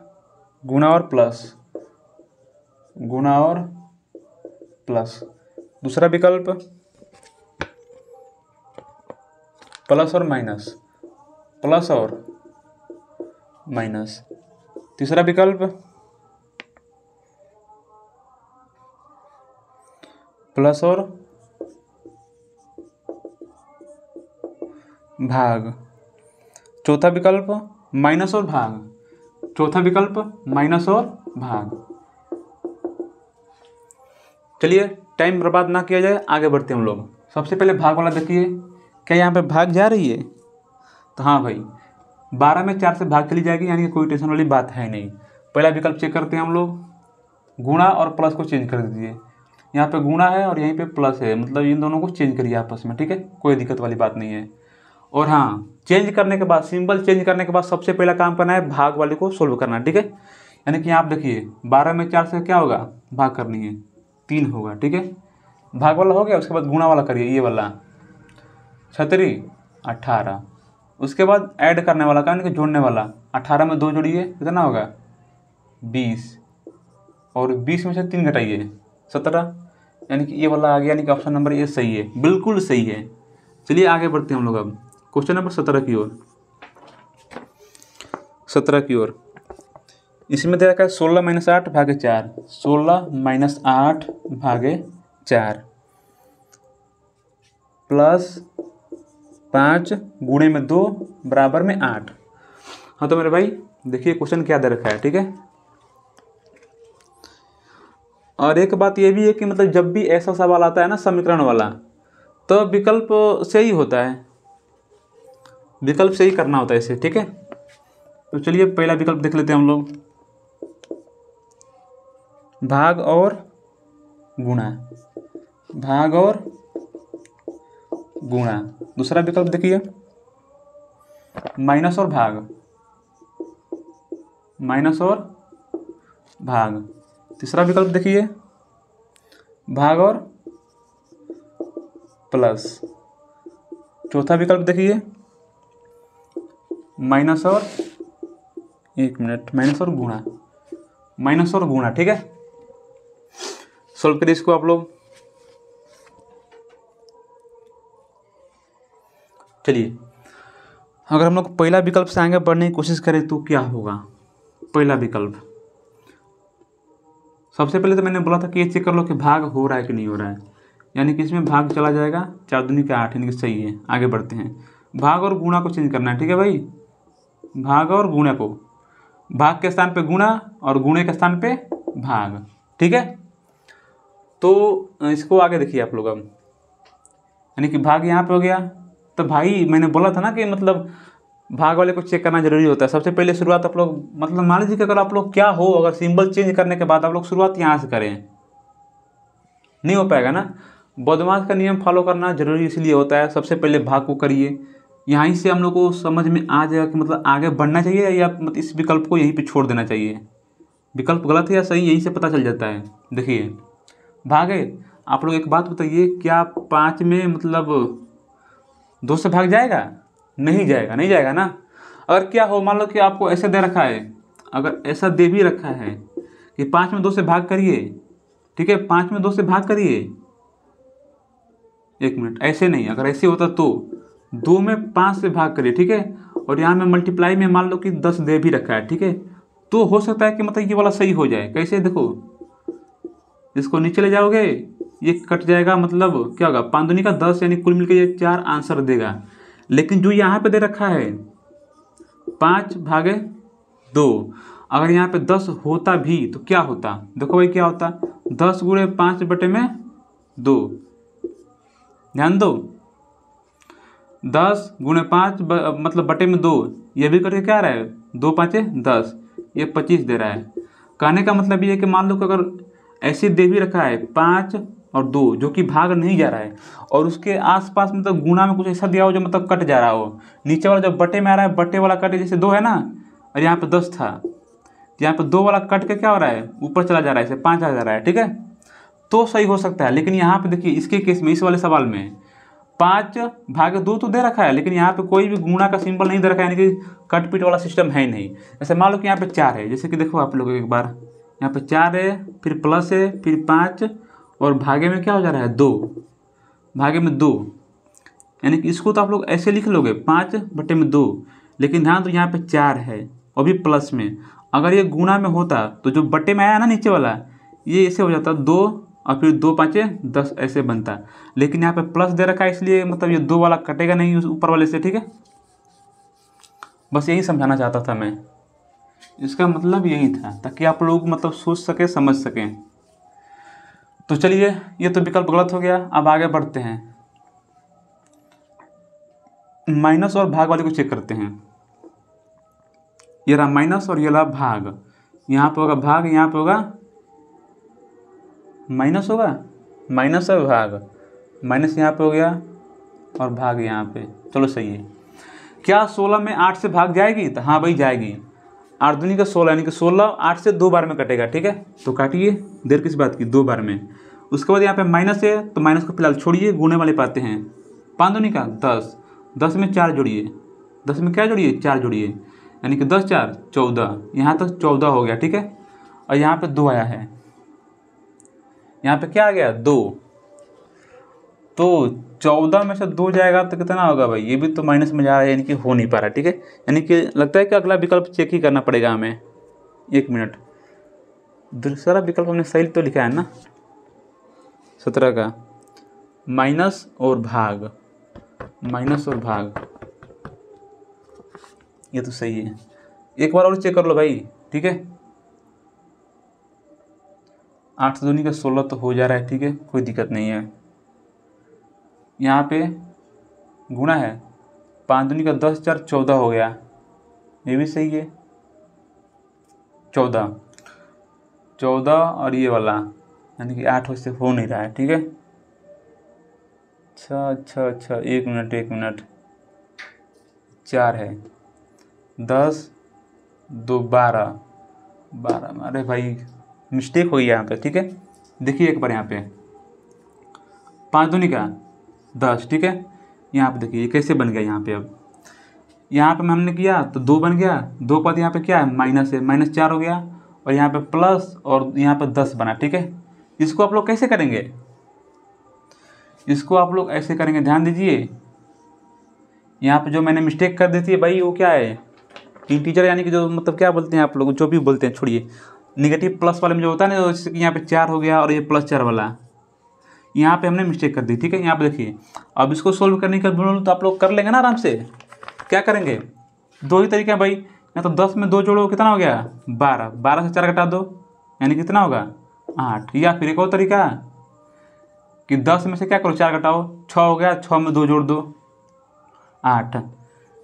गुणा और प्लस, गुणा और प्लस। दूसरा विकल्प प्लस और माइनस, प्लस और माइनस। तीसरा विकल्प प्लस और भाग। चौथा विकल्प माइनस और भाग। चौथा विकल्प माइनस और भाग। चलिए टाइम बर्बाद ना किया जाए, आगे बढ़ते हैं हम लोग। सबसे पहले भाग वाला देखिए, क्या यहाँ पे भाग जा रही है? तो हाँ भाई, 12 में 4 से भाग चली जाएगी, यानी कि कोई टेंशन वाली बात है नहीं। पहला विकल्प चेक करते हैं हम लोग, गुणा और प्लस को चेंज कर दीजिए। यहाँ पे गुणा है और यहीं पे प्लस है, मतलब इन दोनों को चेंज करिए आपस में। ठीक है, कोई दिक्कत वाली बात नहीं है। और हाँ, चेंज करने के बाद, सिंबल चेंज करने के बाद सबसे पहला काम करना है भाग वाले को सोल्व करना। ठीक है, यानी कि आप देखिए 12 में 4 से क्या होगा? भाग करनी है, 3 होगा। ठीक है, भाग वाला हो गया, उसके बाद गुणा वाला करिए, ये वाला 36 18। उसके बाद ऐड करने वाला का, यानी कि जोड़ने वाला, 18 में 2 जोड़िए, कितना होगा? 20। और 20 में से 3 घटाइए, 17। यानी कि ये वाला आ गया, यानी कि ऑप्शन नंबर ए सही है, बिल्कुल सही है। चलिए आगे बढ़ते हैं हम लोग अब क्वेश्चन नंबर 17 की ओर। 17 की ओर इसमें दे रखा है 16 - 8 भागे 4। 16 - 8 भागे 4 प्लस 5 गुणे में 2 बराबर में 8। हाँ तो मेरे भाई देखिए क्वेश्चन क्या दे रखा है, ठीक है। और एक बात ये भी है कि मतलब जब भी ऐसा सवाल आता है ना समीकरण वाला, तो विकल्प से ही होता है, विकल्प से ही करना होता है इसे, ठीक है। तो चलिए पहला विकल्प देख लेते हैं हम लोग, भाग और गुणा, भाग और गुणा। दूसरा विकल्प देखिए, माइनस और भाग, माइनस और भाग। तीसरा विकल्प देखिए, भाग और प्लस। चौथा विकल्प देखिए, माइनस और, एक मिनट, माइनस और गुणा, माइनस और गुणा, ठीक है। सॉल्व करिए इसको आप लोग। चलिए अगर हम लोग पहला विकल्प से आगे बढ़ने की कोशिश करें तो क्या होगा। पहला विकल्प, सबसे पहले तो मैंने बोला था कि ये चेक कर लो कि भाग हो रहा है कि नहीं हो रहा है, यानी कि इसमें भाग चला जाएगा, 4 दूनी का 8, यानी कि सही है। आगे बढ़ते हैं, भाग और गुणा को चेंज करना है, ठीक है भाई। भाग और गुणा को, भाग के स्थान पे गुणा और गुणे के स्थान पे भाग, ठीक है। तो इसको आगे देखिए आप लोग अब, यानी कि भाग यहाँ पे हो गया। तो भाई मैंने बोला था ना कि मतलब भाग वाले को चेक करना जरूरी होता है। सबसे पहले शुरुआत आप लोग, मतलब मान लीजिए कि अगर आप लोग क्या हो, अगर सिंबल चेंज करने के बाद आप लोग शुरुआत यहाँ से करें, नहीं हो पाएगा ना। बदमाश का नियम फॉलो करना जरूरी इसलिए होता है, सबसे पहले भाग को करिए, यहीं से हम लोग को समझ में आ जाएगा कि मतलब आगे बढ़ना चाहिए या मतलब इस विकल्प को यहीं पे छोड़ देना चाहिए। विकल्प गलत है या सही यहीं से पता चल जाता है। देखिए भागे, आप लोग एक बात बताइए, क्या 5 में मतलब 2 से भाग जाएगा? नहीं जाएगा, नहीं जाएगा ना। अगर क्या हो, मान लो कि आपको ऐसे दे रखा है, अगर ऐसा दे भी रखा है कि 5 में 2 से भाग करिए, ठीक है, 5 में 2 से भाग करिए, एक मिनट, ऐसे नहीं, अगर ऐसे होता तो 2 में 5 से भाग करिए, ठीक है। और यहाँ में मल्टीप्लाई में मान लो कि 10 दे भी रखा है, ठीक है, तो हो सकता है कि मतलब ये वाला सही हो जाए। कैसे, देखो, इसको नीचे ले जाओगे, ये कट जाएगा, मतलब क्या होगा, 5 दूनी का 10, यानी कुल मिलकर ये 4 आंसर देगा। लेकिन जो यहाँ पे दे रखा है 5 भागे 2, अगर यहाँ पे 10 होता भी तो क्या होता, देखो भाई क्या होता, 10 गुणे 5 बटे में 2, ध्यान दो, 10 गुणे 5 मतलब बटे में 2, ये भी करके क्या आ रहा है, 2 5 10, ये 25 दे रहा है। कहने का मतलब ये है कि मान लो कि अगर ऐसे दे भी रखा है 5 और 2 जो कि भाग नहीं जा रहा है, और उसके आसपास मतलब गुणा में कुछ ऐसा दिया हो जो मतलब कट जा रहा हो, नीचे वाला जब बटे में आ रहा है, बटे वाला कटे, जैसे 2 है ना, और यहाँ पे 10 था, तो यहाँ पे 2 वाला कट के क्या हो रहा है, ऊपर चला जा रहा है, इसे 5 आ जा रहा है, ठीक है, तो सही हो सकता है। लेकिन यहाँ पे देखिए इसके केस में, इस वाले सवाल में 5 भागे 2 तो दे रखा है, लेकिन यहाँ पे कोई भी गुणा का सिंबल नहीं दे रखा है, यानी कि कट पीट वाला सिस्टम है ही नहीं। जैसे मान लो कि यहाँ पे 4 है, जैसे कि देखो आप लोग एक बार, यहाँ पे 4 है, फिर प्लस है, फिर 5, और भागे में क्या हो जा रहा है, 2, भागे में 2, यानी कि इसको तो आप लोग ऐसे लिख लोगे 5 बटे में 2, लेकिन ध्यान तो यहाँ पे 4 है और भी प्लस में। अगर ये गुणा में होता तो जो बटे में आया ना नीचे वाला, ये ऐसे हो जाता 2 और फिर 2 5 10 ऐसे बनता। लेकिन यहाँ पे प्लस दे रखा है, इसलिए मतलब ये 2 वाला कटेगा नहीं उस ऊपर वाले से, ठीक है। बस यही समझाना चाहता था मैं, इसका मतलब यही था, ताकि आप लोग मतलब सोच सके, समझ सकें। तो चलिए ये तो विकल्प गलत हो गया। अब आगे बढ़ते हैं, माइनस और भाग वाले को चेक करते हैं। ये रहा माइनस और ये रहा भाग, यहाँ पे होगा भाग, यहाँ पे होगा माइनस, होगा माइनस और भाग, माइनस यहाँ पे हो गया और भाग यहाँ पे। चलो सही है। क्या 16 में 8 से भाग जाएगी? तो हाँ भाई जाएगी, 8 दूनी का 16, यानी कि 16 8 से 2 बार में कटेगा, ठीक है। तो काटिए, देर किस बात की, 2 बार में। उसके बाद यहाँ पे माइनस है, तो माइनस को फिलहाल छोड़िए, गुणे वाले पाते हैं। 5 दूनी का 10, 10 में 4 जोड़िए, 10 में क्या जोड़िए, 4 जोड़िए, यानी कि 10 4 14, यहाँ तक 14 हो गया, ठीक है। और यहाँ पे 2 आया है, यहाँ पे क्या आ गया, 2, तो 14 में से 2 जाएगा तो कितना होगा भाई, ये भी तो माइनस में जा रहा है, यानी कि हो नहीं पा रहा, ठीक है। यानी कि लगता है कि अगला विकल्प चेक ही करना पड़ेगा हमें। एक मिनट, दूसरा विकल्प हमने सही तो लिखा है ना, 17 का माइनस और भाग, माइनस और भाग, ये तो सही है। एक बार और चेक कर लो भाई, ठीक है। 8 दूनी का 16 तो हो जा रहा है, ठीक है, कोई दिक्कत नहीं है। यहाँ पे गुणा है, 5 दूनी का 10, 4 14 हो गया, ये भी सही है। 14 और ये वाला यानी कि 8 से हो नहीं रहा है, ठीक है। अच्छा, 1 मिनट 4 है, 10 2 12, अरे भाई मिस्टेक हो गई यहाँ पे, ठीक है। देखिए एक बार यहाँ पे 5 दूनी का 10, ठीक है। यहाँ पे देखिए ये कैसे बन गया, यहाँ पे अब यहाँ पे हमने किया तो 2 बन गया, 2 पद यहाँ पे क्या है माइनस है, -4 हो गया, और यहाँ पे प्लस और यहाँ पे 10 बना, ठीक है। इसको आप लोग कैसे करेंगे, इसको आप लोग ऐसे करेंगे, ध्यान दीजिए। यहाँ पे जो मैंने मिस्टेक कर दी थी भाई, वो क्या है, इंटीजर यानी कि जो मतलब क्या बोलते हैं आप लोग, जो भी बोलते हैं छोड़िए, निगेटिव प्लस वाले में जो होता है ना, जैसे कि यहाँ पे 4 हो गया और ये +4 वाला, यहाँ पे हमने मिस्टेक कर दी, ठीक है। यहाँ पे देखिए, अब इसको सोल्व करने का बोलूँ तो आप लोग कर लेंगे ना आराम से। क्या करेंगे, 2 ही तरीके हैं भाई, या तो 10 में 2 जोड़ो, कितना हो गया 12, 12 से 4 घटा दो यानी कितना होगा 8, या फिर एक और तरीका कि 10 में से क्या करो 4 घटाओ, 6 हो गया, 6 में 2 जोड़ दो 8,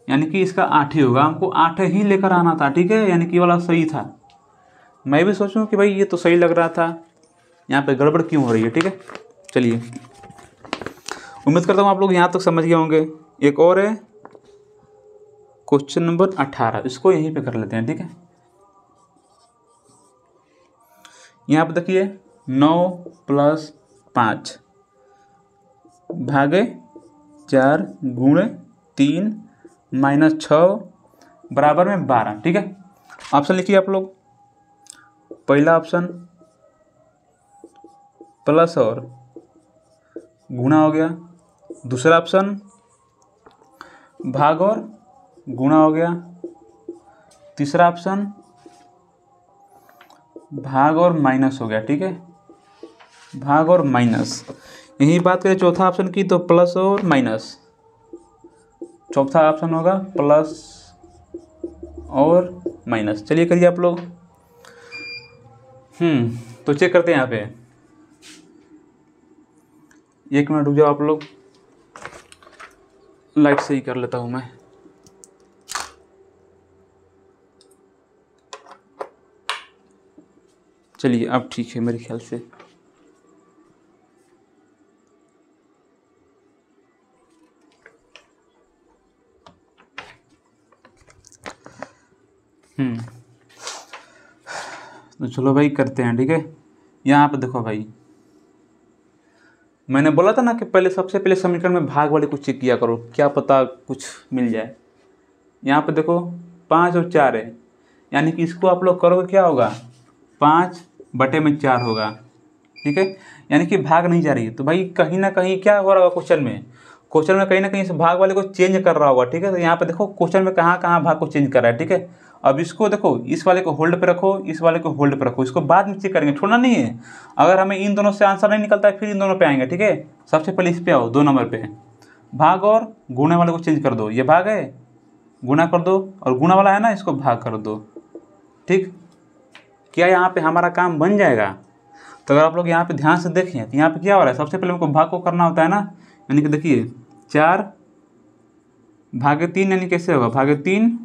यानी कि इसका 8 ही होगा, हमको 8 ही लेकर आना था, ठीक है, यानी कि वाला सही था। मैं भी सोचूं कि भाई ये तो सही लग रहा था, यहाँ पे गड़बड़ क्यों हो रही है, ठीक है। चलिए, उम्मीद करता हूँ आप लोग यहाँ तक समझ गए होंगे। एक और है क्वेश्चन नंबर 18, इसको यहीं पे कर लेते हैं, ठीक है। यहाँ पे देखिए 9 + 5 भागे 4 गुणे 3 -6 बराबर में 12, ठीक है। ऑप्शन लिखिए आप लोग। पहला ऑप्शन प्लस और गुणा हो गया, दूसरा ऑप्शन भाग और गुणा हो गया, तीसरा ऑप्शन भाग और माइनस हो गया, ठीक है, भाग और माइनस। यही बात करें चौथा ऑप्शन की तो प्लस और माइनस, चौथा ऑप्शन होगा प्लस और माइनस। चलिए करिए आप लोग। तो चेक करते हैं यहाँ पे, 1 मिनट रुक जाओ आप लोग, लाइट सही कर लेता हूँ मैं। चलिए अब ठीक है मेरे ख्याल से। तो चलो भाई करते हैं, ठीक है। यहाँ पे देखो भाई, मैंने बोला था ना कि पहले सबसे पहले समीकरण में भाग वाले को चेक किया करो, क्या पता कुछ मिल जाए। यहाँ पे देखो 5 और 4 है, यानी कि इसको आप लोग करोगे क्या होगा 5/4 होगा, ठीक है, यानी कि भाग नहीं जा रही है। तो भाई कहीं ना कहीं क्या हो रहा होगा क्वेश्चन में कहीं ना कहीं इस भाग वाले को चेंज कर रहा होगा, ठीक है। तो यहाँ पे देखो क्वेश्चन में कहाँ कहाँ भाग को चेंज कर रहा है, ठीक है। अब इसको देखो, इस वाले को होल्ड पे रखो, इस वाले को होल्ड पे रखो, इसको बाद में चेक करेंगे, छोड़ना नहीं है। अगर हमें इन दोनों से आंसर नहीं निकलता है फिर इन दोनों पे आएंगे, ठीक है। सबसे पहले इस पे आओ, 2 नंबर पे भाग और गुणे वाले को चेंज कर दो, ये भाग है गुणा कर दो, और गुणा वाला है ना इसको भाग कर दो, ठीक। क्या यहाँ पे हमारा काम बन जाएगा। तो अगर आप लोग यहाँ पे ध्यान से देखें तो यहाँ पे क्या हो रहा है, सबसे पहले हमको भाग को करना होता है ना, यानी कि देखिए 4/3 यानी कैसे होगा भागे 3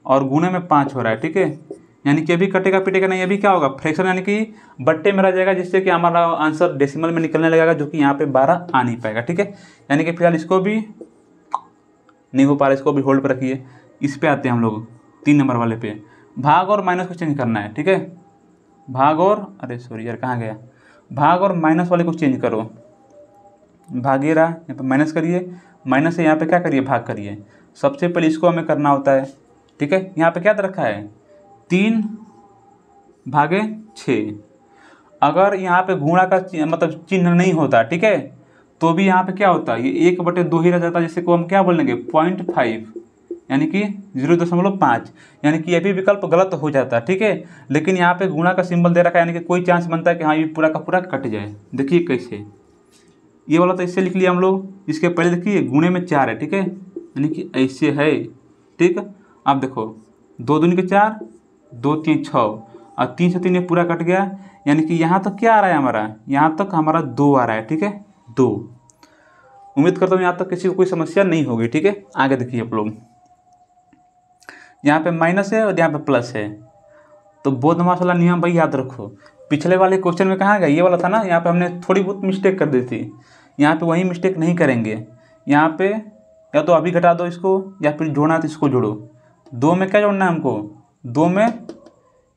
और गुणे में 5 हो रहा है, ठीक है। यानी कि अभी कटेगा पिटेगा नहीं, अभी क्या होगा फ्रैक्शन यानी कि बट्टे में रह जाएगा, जिससे कि हमारा आंसर डेसिमल में निकलने लगेगा, जो कि यहाँ पे 12 आ नहीं पाएगा, ठीक है। यानी कि फिलहाल इसको भी नहीं हो पा रहा, इसको भी होल्ड पर रखिए। इस पे आते हैं हम लोग 3 नंबर वाले पे, भाग और माइनस को चेंज करना है, ठीक है। भाग और अरे सॉरी यार कहाँ गया, भाग और माइनस वाले को चेंज करो, भागे रहा यहाँ पे माइनस करिए, माइनस से यहाँ पे क्या करिए भाग करिए। सबसे पहले इसको हमें करना होता है, ठीक है। यहाँ पे क्या दे रखा है 3/6। अगर यहाँ पे गुणा का मतलब चिन्ह नहीं होता, ठीक है, तो भी यहाँ पे क्या होता है ये 1/2 ही रह जाता है, जिससे को हम क्या बोलेंगे 0.5 यानी कि 0.5, यानी कि ये भी विकल्प गलत हो जाता है, ठीक है। लेकिन यहाँ पे गुणा का सिंबल दे रखा है, यानी कि कोई चांस बनता है कि हाँ ये पूरा का पूरा कट जाए। देखिए कैसे, ये वाला तो इससे लिख लिया हम लोग। इसके पहले देखिए गुणे में 4 है, ठीक है, यानी कि ऐसे है, ठीक। अब देखो 2 दूनी के 4, 2 3 6 और 3 से 3 ये पूरा कट गया, यानी कि यहाँ तक क्या आ रहा है हमारा, यहाँ तक हमारा 2 आ रहा है, ठीक है 2। उम्मीद करता हूँ यहाँ तक किसी को कोई समस्या नहीं होगी, ठीक है। आगे देखिए आप लोग, यहाँ पे माइनस है और यहाँ पे प्लस है, तो बोधमास वाला नियम भाई याद रखो। पिछले वाले क्वेश्चन में कहाँ गया, ये वाला था ना, यहाँ पे हमने थोड़ी बहुत मिस्टेक कर दी थी, यहाँ पे वही मिस्टेक नहीं करेंगे। यहाँ पे या तो अभी घटा दो इसको, या फिर जोड़ना तो इसको जोड़ो। 2 में क्या जोड़ना है हमको, 2 में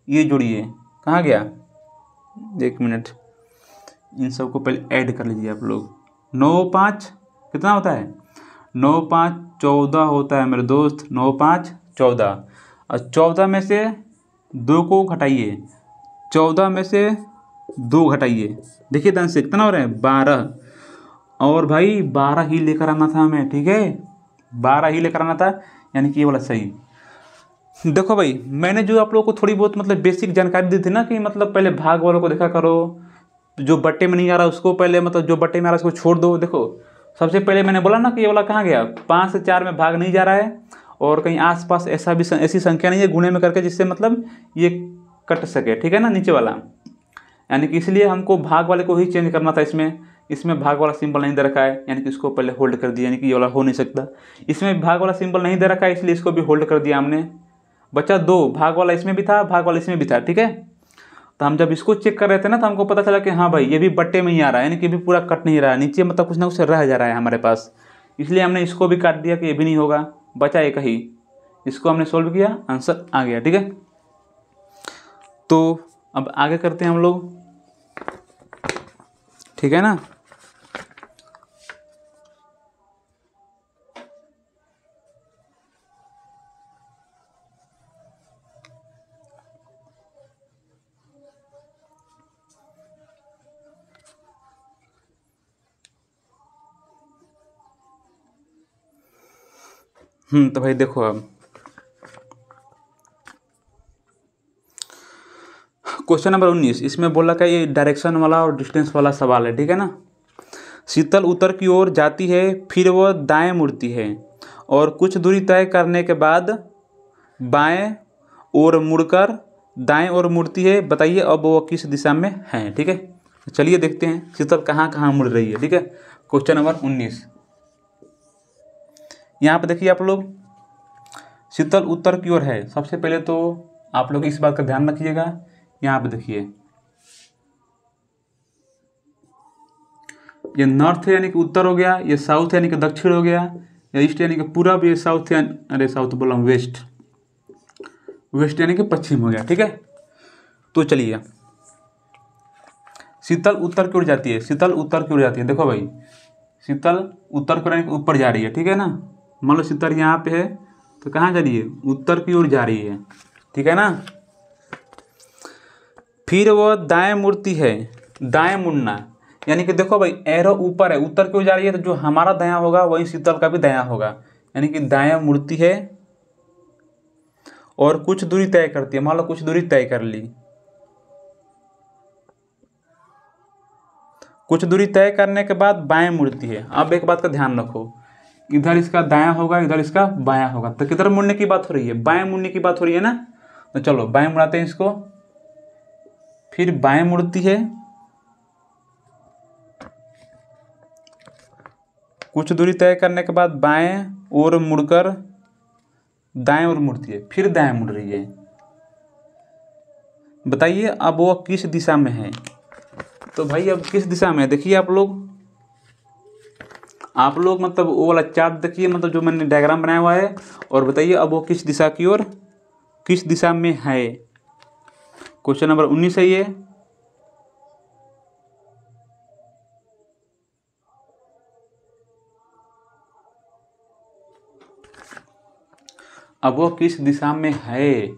ये जोड़िए, कहाँ गया, 1 मिनट, इन सबको पहले ऐड कर लीजिए आप लोग। 9 5 कितना होता है, 9 5 14 होता है मेरे दोस्त, 9 5 14। और 14 में से 2 को घटाइए, 14 में से 2 घटाइए, देखिए ध्यान से कितना हो रहा है 12। और भाई 12 ही लेकर आना था हमें, ठीक है 12 ही लेकर आना था, यानी कि ये वाला सही। देखो भाई मैंने जो आप लोगों को थोड़ी बहुत मतलब बेसिक जानकारी दी थी ना, कि मतलब पहले भाग वालों को देखा करो, जो बट्टे में नहीं आ रहा उसको पहले, मतलब जो बट्टे में आ रहा है उसको छोड़ दो। देखो सबसे पहले मैंने बोला ना कि ये वाला कहाँ गया, 5 से 4 में भाग नहीं जा रहा है, और कहीं आसपास ऐसी संख्या नहीं है गुणे में करके जिससे मतलब ये कट सके, ठीक है ना, नीचे वाला। यानी कि इसलिए हमको भाग वाले को ही चेंज करना था। इसमें भाग वाला सिंबल नहीं दे रखा है, यानी कि इसको पहले होल्ड कर दिया, यानी कि ये वाला हो नहीं सकता। इसमें भाग वाला सिंबल नहीं दे रखा है, इसलिए इसको भी होल्ड कर दिया हमने। बचा 2, भाग वाला इसमें भी था, भाग वाला इसमें भी था, ठीक है। तो हम जब इसको चेक कर रहे थे ना, तो हमको पता चला कि हाँ भाई ये भी बट्टे में ही आ रहा है, यानी कि भी पूरा कट नहीं रहा है, नीचे मतलब कुछ ना कुछ रह जा रहा है हमारे पास, इसलिए हमने इसको भी काट दिया कि ये भी नहीं होगा। बचा एक ही, इसको हमने सोल्व किया, आंसर आ गया, ठीक है। तो अब आगे करते हैं हम लोग, ठीक है ना। तो भाई देखो अब क्वेश्चन नंबर 19, इसमें बोला कि ये डायरेक्शन वाला और डिस्टेंस वाला सवाल है, ठीक है ना। शीतल उत्तर की ओर जाती है, फिर वह दाएं मुड़ती है और कुछ दूरी तय करने के बाद बाएं ओर मुड़कर दाएं ओर मुड़ती है, बताइए अब वो किस दिशा में है, ठीक है। चलिए देखते हैं शीतल कहाँ कहाँ मुड़ रही है, ठीक है। क्वेश्चन नंबर 19, यहाँ पे देखिए आप लोग, शीतल उत्तर की ओर है। सबसे पहले तो आप लोग इस बात का ध्यान रखिएगा, यहाँ पे देखिए ये नॉर्थ है यानी कि उत्तर हो गया, ये साउथ है यानी कि दक्षिण हो गया, या ईस्ट यानी कि पूरब, ये साउथ है, अरे साउथ बोला हूँ, वेस्ट, वेस्ट यानी कि पश्चिम हो गया, ठीक है। तो चलिए शीतल उत्तर की ओर जाती है, शीतल उत्तर की ओर जाती है। देखो भाई शीतल उत्तर की ओर यानी कि ऊपर जा रही है, ठीक है ना। मान लो शीतल यहाँ पे है, तो कहाँ जा रही है, उत्तर की ओर जा रही है, ठीक है ना। फिर वह दाएं मुड़ती है, दाएं मुड़ना यानी कि देखो भाई एरो ऊपर है, उत्तर की ओर जा रही है, तो जो हमारा दायां होगा वही शीतल का भी दायां होगा, यानी कि दायां मुड़ती है और कुछ दूरी तय करती है। मान लो कुछ दूरी तय कर ली, कुछ दूरी तय करने के बाद बाएं मुड़ती है। अब एक बात का ध्यान रखो, इधर इसका दायां होगा, इधर इसका बायां होगा, तो किधर मुड़ने की बात हो रही है, बाएं मुड़ने की बात हो रही है ना। तो चलो बाएं मुड़ाते हैं इसको, फिर बाएं मुड़ती है, कुछ दूरी तय करने के बाद बाएं ओर मुड़कर दाएं ओर मुड़ती है, फिर दाएं मुड़ रही है। बताइए अब वो किस दिशा में है। तो भाई अब किस दिशा में है, देखिए आप लोग मतलब वो वाला चार्ट देखिए, मतलब जो मैंने डायग्राम बनाया हुआ है, और बताइए अब वो किस दिशा की ओर, किस दिशा में है। क्वेश्चन नंबर 19 है ये। अब वो किस दिशा में है,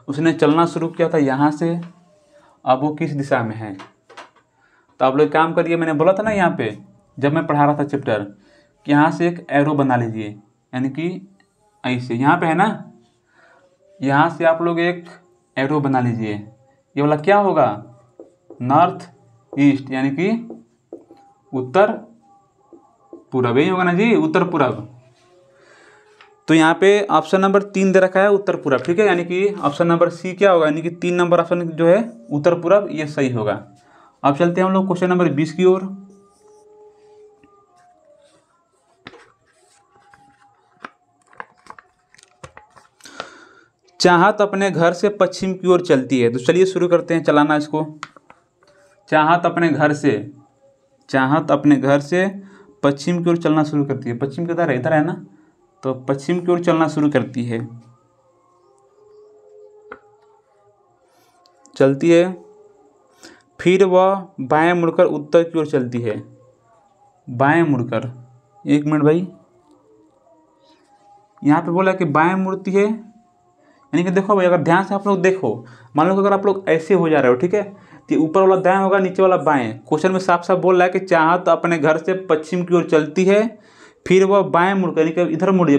उसने चलना शुरू किया था यहाँ से, अब वो किस दिशा में है। तो आप लोग काम करिए, मैंने बोला था ना यहाँ पे जब मैं पढ़ा रहा था चैप्टर, कि यहाँ से एक एरो बना लीजिए, यानी कि ऐसे यहाँ पे है ना, यहाँ से आप लोग एक एरो बना लीजिए। ये वाला क्या होगा, नॉर्थ ईस्ट यानी कि उत्तर पूरब, यही होगा ना जी, उत्तर पूरब। तो यहाँ पे ऑप्शन नंबर 3 दे रखा है उत्तर पूरब, ठीक है, यानी कि ऑप्शन नंबर सी क्या होगा, यानी कि 3 नंबर ऑप्शन जो है उत्तर पूरब, ये सही होगा। अब चलते हैं हम लोग क्वेश्चन नंबर 20 की ओर। चाहत अपने घर से पश्चिम की ओर चलती है, तो चलिए शुरू करते हैं चलाना इसको। चाहत अपने घर से पश्चिम की ओर चलना शुरू करती है। पश्चिम किधर है, इधर है ना, तो पश्चिम की ओर चलना शुरू करती है, चलती है। फिर वह बाएं मुड़कर उत्तर की ओर चलती है, बाएं मुड़कर। एक मिनट भाई, यहाँ पे बोला कि बाएं मुड़ती है, यानी कि देखो भाई, अगर ध्यान से आप लोग देखो, मान लो कि अगर आप लोग ऐसे हो जा रहे हो, ठीक है, तो ऊपर वाला दाएं होगा, नीचे वाला बाएं। क्वेश्चन में साफ साफ बोल रहा है कि चाहत अपने घर से पश्चिम की ओर चलती है, फिर वह बाएं मुड़कर, यानी कि इधर मुड़िए,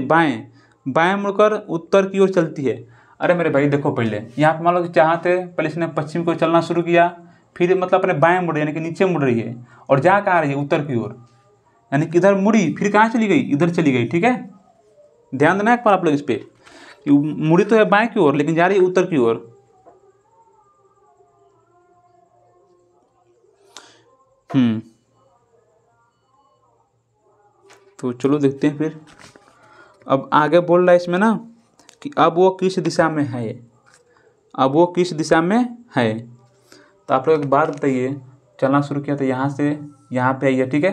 बाएं मुड़कर उत्तर की ओर चलती है। अरे मेरे भाई देखो, पहले यहाँ पे मान लो कि चाहत है, पहले इसने पश्चिम की ओर चलना शुरू किया, फिर मतलब अपने बाएं मुड़, यानी कि नीचे मुड़ रही है, और जा कहाँ रही है, उत्तर की ओर, यानी कि इधर मुड़ी, फिर कहाँ चली गई, इधर चली गई, ठीक है। ध्यान देना एक बार आप लोग इस पर, मुड़ी तो है बाएं की ओर, लेकिन जा रही है उत्तर की ओर। तो चलो देखते हैं फिर। अब आगे बोल रहा है इसमें ना कि अब वो किस दिशा में है, अब वो किस दिशा में है। तो आप लोग एक बात बताइए, चलना शुरू किया तो यहाँ से यहाँ पे आई है, ठीक है,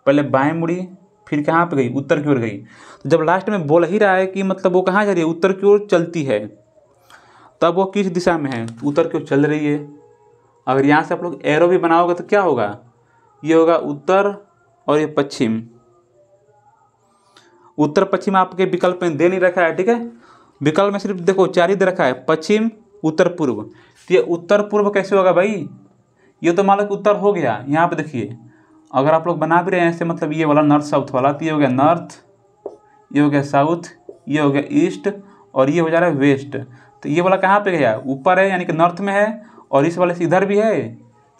पहले बाएं मुड़ी, फिर कहाँ पे गई, उत्तर की ओर गई। तो जब लास्ट में बोल ही रहा है कि मतलब वो कहाँ जा रही है, उत्तर की ओर चलती है, तब वो किस दिशा में है, उत्तर की ओर चल रही है। अगर यहाँ से आप लोग एरो भी बनाओगे तो क्या होगा, ये होगा उत्तर और ये पश्चिम। उत्तर पश्चिम आपके विकल्प में दे नहीं रखा है, ठीक है, विकल्प में सिर्फ देखो 4 ही दे रखा है, पश्चिम, उत्तर, पूर्व। तो ये उत्तर पूर्व कैसे होगा भाई, ये तो मान लो कि उत्तर हो गया। यहाँ पे देखिए, अगर आप लोग बना भी रहे हैं ऐसे, मतलब ये वाला नॉर्थ साउथ वाला, तो ये हो गया नॉर्थ, ये हो गया साउथ, ये हो गया ईस्ट, और ये हो जा रहा है वेस्ट। तो ये वाला कहाँ पे गया, ऊपर है, यानी कि नॉर्थ में है, और इस वाले से इधर भी है,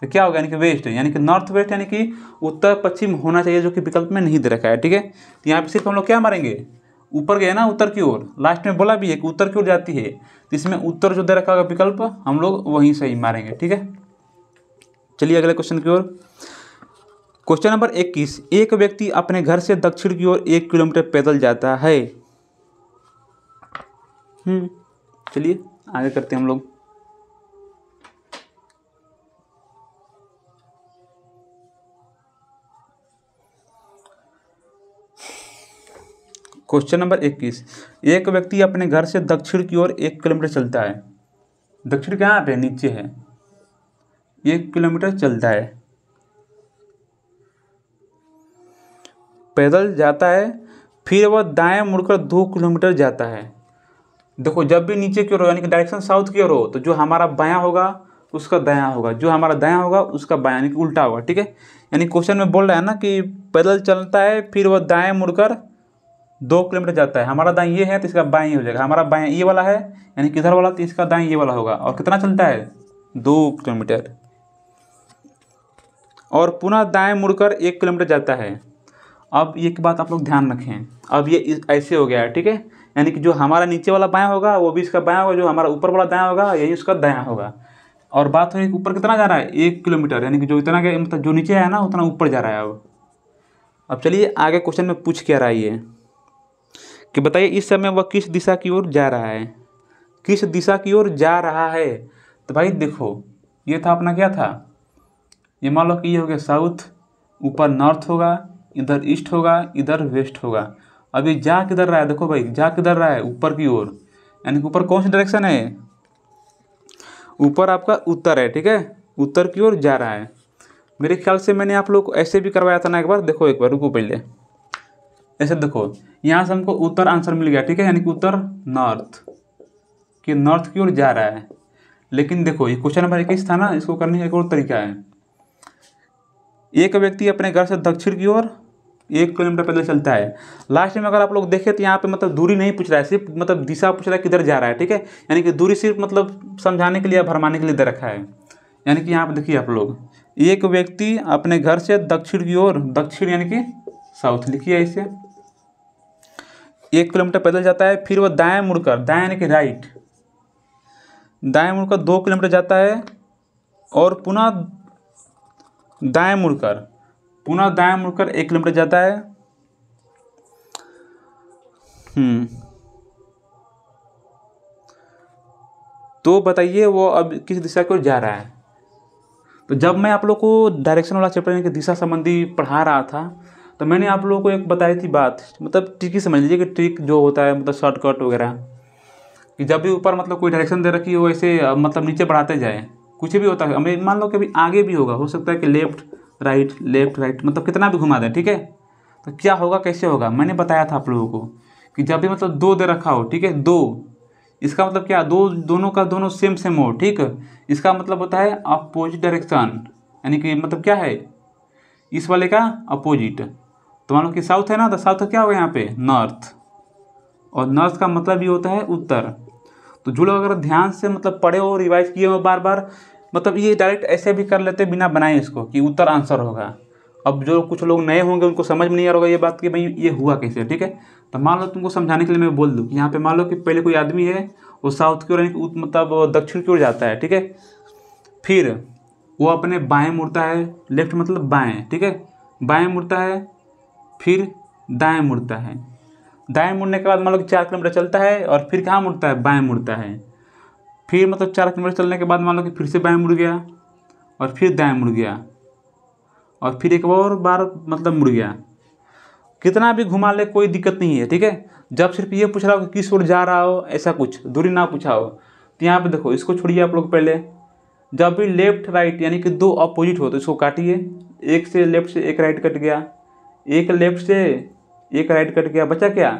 तो क्या होगा, यानी कि वेस्ट, यानी कि नॉर्थ वेस्ट, यानी कि उत्तर पश्चिम होना चाहिए, जो कि विकल्प में नहीं दे रखा है, ठीक है। तो यहाँ पे सिर्फ हम लोग क्या मारेंगे, ऊपर गए ना उत्तर की ओर, लास्ट में बोला भी है कि उत्तर की ओर जाती है, तो इसमें उत्तर जो दे रखा होगा विकल्प, हम लोग वहीं सही मारेंगे, ठीक है। चलिए अगले क्वेश्चन की ओर। क्वेश्चन नंबर 21, एक व्यक्ति अपने घर से दक्षिण की ओर 1 किलोमीटर पैदल जाता है। चलिए आगे करते हैं हम लोग। क्वेश्चन नंबर 21, एक व्यक्ति अपने घर से दक्षिण की ओर 1 किलोमीटर चलता है। दक्षिण कहाँ पे, नीचे है, 1 किलोमीटर चलता है, पैदल जाता है, फिर वह दाएं मुड़कर 2 किलोमीटर जाता है। देखो, जब भी नीचे की ओर हो, यानी कि डायरेक्शन साउथ की ओर हो, तो जो हमारा बायां होगा उसका दायां होगा, जो हमारा दायां होगा उसका बायां, यानी कि उल्टा होगा, ठीक है। यानी क्वेश्चन में बोल रहा है ना कि पैदल चलता है, फिर वह दाएं मुड़कर 2 किलोमीटर जाता है। हमारा दाएं ये है तो इसका बाएं ये हो जाएगा, हमारा बाएं ये वाला है, यानी किधर वाला, तो इसका दाएं ये वाला होगा। और कितना चलता है, 2 किलोमीटर, और पुनः दाएं मुड़कर 1 किलोमीटर जाता है। अब एक बात आप लोग ध्यान रखें, अब ये ऐसे हो गया है, ठीक है, यानी कि जो हमारा नीचे वाला बायां होगा वो भी इसका बायां होगा, जो हमारा ऊपर वाला दायां होगा यही उसका दायां होगा। और बात हो ऊपर कितना जा रहा है, 1 किलोमीटर, यानी कि जो इतना के मतलब जो नीचे है ना उतना ऊपर जा रहा है। अब चलिए आगे क्वेश्चन में पूछ क्या रहा है ये, कि बताइए इस समय वह किस दिशा की ओर जा रहा है, किस दिशा की ओर जा रहा है। तो भाई देखो, ये था अपना क्या था, ये मान लो कि ये हो गया साउथ, ऊपर नॉर्थ होगा, इधर ईस्ट होगा, इधर वेस्ट होगा। अब ये जा किधर रहा है, देखो भाई जा किधर रहा है, ऊपर की ओर, यानी कि ऊपर कौन सी डायरेक्शन है, ऊपर आपका उत्तर है, ठीक है, उत्तर की ओर जा रहा है। मेरे ख्याल से मैंने आप लोग को ऐसे भी करवाया था ना एक बार, देखो एक बार, रुको पहले, ऐसे देखो, यहाँ से हमको उत्तर आंसर मिल गया, ठीक है, यानी कि उत्तर नॉर्थ, कि नॉर्थ की ओर जा रहा है। लेकिन देखो ये क्वेश्चन नंबर 21 था ना, इसको करने का एक और तरीका है। एक व्यक्ति अपने घर से दक्षिण की ओर 1 किलोमीटर पैदल चलता है। लास्ट में अगर आप लोग देखें तो यहाँ पे मतलब दूरी नहीं पूछ रहा है, सिर्फ मतलब दिशा पूछ रहा है किधर जा रहा है, ठीक है, यानी कि दूरी सिर्फ मतलब समझाने के लिए, भरमाने के लिए दे रखा है। यानी कि यहाँ पे देखिए आप लोग, एक व्यक्ति अपने घर से दक्षिण की ओर, दक्षिण यानी कि साउथ लिखिए इसे। 1 किलोमीटर पैदल जाता है, फिर वो दाएं मुड़कर, दाएं यानी कि राइट, दाएं मुड़कर 2 किलोमीटर जाता है और पुनः दाएं मुड़कर, 1 किलोमीटर जाता है। तो बताइए वो अब किस दिशा की ओर जा रहा है। तो जब मैं आप लोग को डायरेक्शन वाला चैप्टर यानी कि दिशा संबंधी पढ़ा रहा था, तो मैंने आप लोगों को एक बताई थी बात, मतलब ट्रिक ही समझ लीजिए कि ट्रिक जो होता है मतलब शॉर्टकट वगैरह, कि जब भी ऊपर मतलब कोई डायरेक्शन दे रखी हो ऐसे मतलब नीचे बढ़ाते जाए, कुछ भी होता है, हमें मान लो कि अभी आगे भी होगा, हो सकता है कि लेफ्ट राइट मतलब कितना भी घुमा दें, ठीक है। तो क्या होगा, कैसे होगा, मैंने बताया था आप लोगों को कि जब भी मतलब 2 दे रखा हो, ठीक है, 2, इसका मतलब क्या, दोनों का दोनों सेम हो, ठीक है। इसका मतलब होता है अपोजिट डायरेक्शन, यानी कि मतलब क्या है, इस वाले का अपोजिट। तो मान लो कि साउथ है ना, तो साउथ का क्या होगा यहाँ पे, नॉर्थ, और नॉर्थ का मतलब ये होता है उत्तर। तो जो लोग अगर ध्यान से मतलब पढ़े हो, रिवाइज किए हो बार बार, मतलब ये डायरेक्ट ऐसे भी कर लेते बिना बनाए इसको कि उत्तर आंसर होगा। अब जो कुछ लोग नए होंगे उनको समझ में नहीं आ रहा होगा ये बात कि भाई ये हुआ कैसे, ठीक है। तो मान लो तुमको समझाने के लिए मैं बोल दूँ कि यहाँ पे मान लो कि पहले कोई आदमी है, वो साउथ की ओर मतलब दक्षिण की ओर जाता है, ठीक है। फिर वो अपने बाएं मुड़ता है, लेफ्ट मतलब बाएं, ठीक है, बाएं मुड़ता है, फिर दाएं मुड़ता है, दाएं मुड़ने के बाद मान लो कि 4 किलोमीटर चलता है और फिर कहाँ मुड़ता है, बाएं मुड़ता है। फिर मतलब 4 किलोमीटर चलने के बाद मान लो कि फिर से बाएं मुड़ गया और फिर दाएं मुड़ गया और फिर एक और बार मतलब मुड़ गया। कितना भी घुमा ले कोई दिक्कत नहीं है, ठीक है। जब सिर्फ ये पूछ रहा हो कि किस ओर जा रहा हो, ऐसा कुछ दूरी ना पूछा हो, तो यहाँ पे देखो, इसको छोड़िए आप लोग पहले। जब भी लेफ्ट राइट यानी कि 2 अपोजिट हो तो इसको काटिए, एक से लेफ्ट से एक राइट कट गया, एक लेफ्ट से एक राइट कट गया, बचा क्या,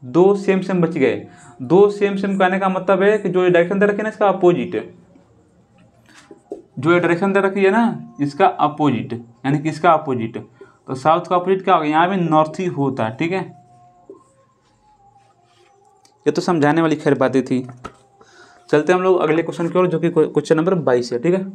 2 सेम बच गए। 2 सेम कहने का मतलब है कि जो डायरेक्शन दे रखी है ना इसका अपोजिट, जो डायरेक्शन दे रखी है ना इसका अपोजिट, यानी कि इसका अपोजिट। तो साउथ का अपोजिट क्या होगा, यहाँ भी नॉर्थ ही होता है, ठीक है। ये तो समझाने वाली खैर बातें थी। चलते हम लोग अगले क्वेश्चन की ओर, जो कि क्वेश्चन नंबर 22 है, ठीक है।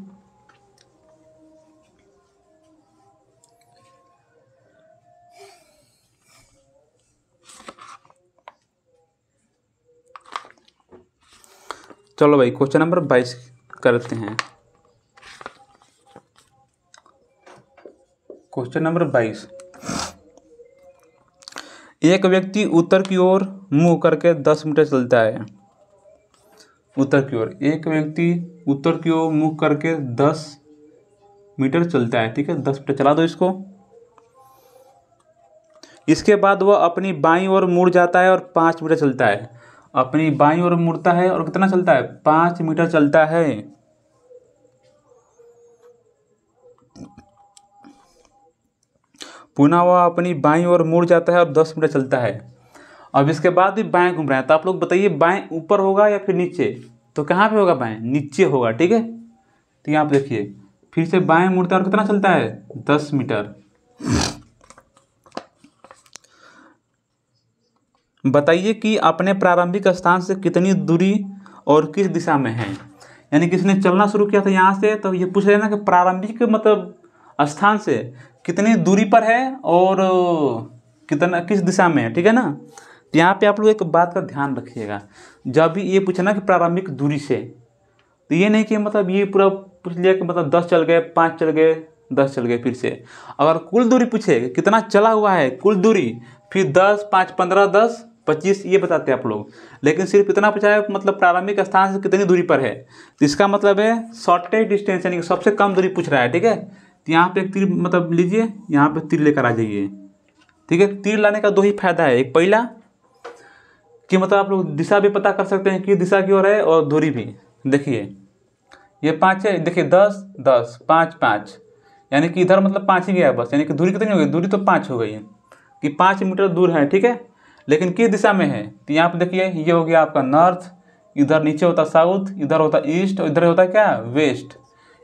चलो भाई क्वेश्चन नंबर 22 करते हैं। क्वेश्चन नंबर 22, एक व्यक्ति उत्तर की ओर मुंह करके 10 मीटर चलता है। उत्तर की ओर एक व्यक्ति उत्तर की ओर मुंह करके 10 मीटर चलता है, ठीक है, 10 मीटर चला दो इसको। इसके बाद वह अपनी बाईं ओर मुड़ जाता है और 5 मीटर चलता है। अपनी बाईं ओर मुड़ता है और कितना चलता है, 5 मीटर चलता है। पुनः वह अपनी बाईं ओर मुड़ जाता है और 10 मीटर चलता है। अब इसके बाद भी बाएं घूम रहा है, तो आप लोग बताइए बाएं ऊपर होगा या फिर नीचे, तो कहाँ पे होगा, बाएं नीचे होगा, ठीक है। तो यहाँ पे देखिए, फिर से बाएं मुड़ता है और कितना चलता है, 10 मीटर। बताइए कि अपने प्रारंभिक स्थान से कितनी दूरी और किस दिशा में है। यानी किसने चलना शुरू किया था यहाँ से, तो ये पूछ रहे हैं ना कि प्रारंभिक मतलब स्थान से कितनी दूरी पर है और कितना किस दिशा में है, ठीक है ना। तो यहाँ पे आप लोग एक बात का ध्यान रखिएगा, जब भी ये पूछे ना कि प्रारंभिक दूरी से, तो ये नहीं कि मतलब ये पूरा पूछ लिया कि मतलब 10 चल गए, 5 चल गए, 10 चल गए। फिर से अगर कुल दूरी पूछे कितना चला हुआ है कुल दूरी, फिर 10, 5, 15, 10, 25 ये बताते हैं आप लोग। लेकिन सिर्फ इतना पूछा है मतलब प्रारंभिक स्थान से कितनी दूरी पर है, तो इसका मतलब है शॉर्टेस्ट डिस्टेंस यानी कि सबसे कम दूरी पूछ रहा है, ठीक है। तो यहाँ पे एक तीर मतलब लीजिए, यहाँ पे तीर लेकर आ जाइए, ठीक है। तीर लाने का 2 ही फायदा है, एक पहला कि मतलब आप लोग दिशा भी पता कर सकते हैं कि दिशा की ओर है, और दूरी भी। देखिए ये 5 है, देखिए 10, 10, 5, 5, यानी कि इधर मतलब 5 ही गया बस, यानी कि दूरी कितनी हो गई, दूरी तो 5 हो गई कि 5 मीटर दूर है, ठीक है। लेकिन किस दिशा में है, तो यहाँ पे देखिए ये हो गया आपका नॉर्थ, इधर नीचे होता साउथ, इधर होता ईस्ट और इधर होता क्या, वेस्ट।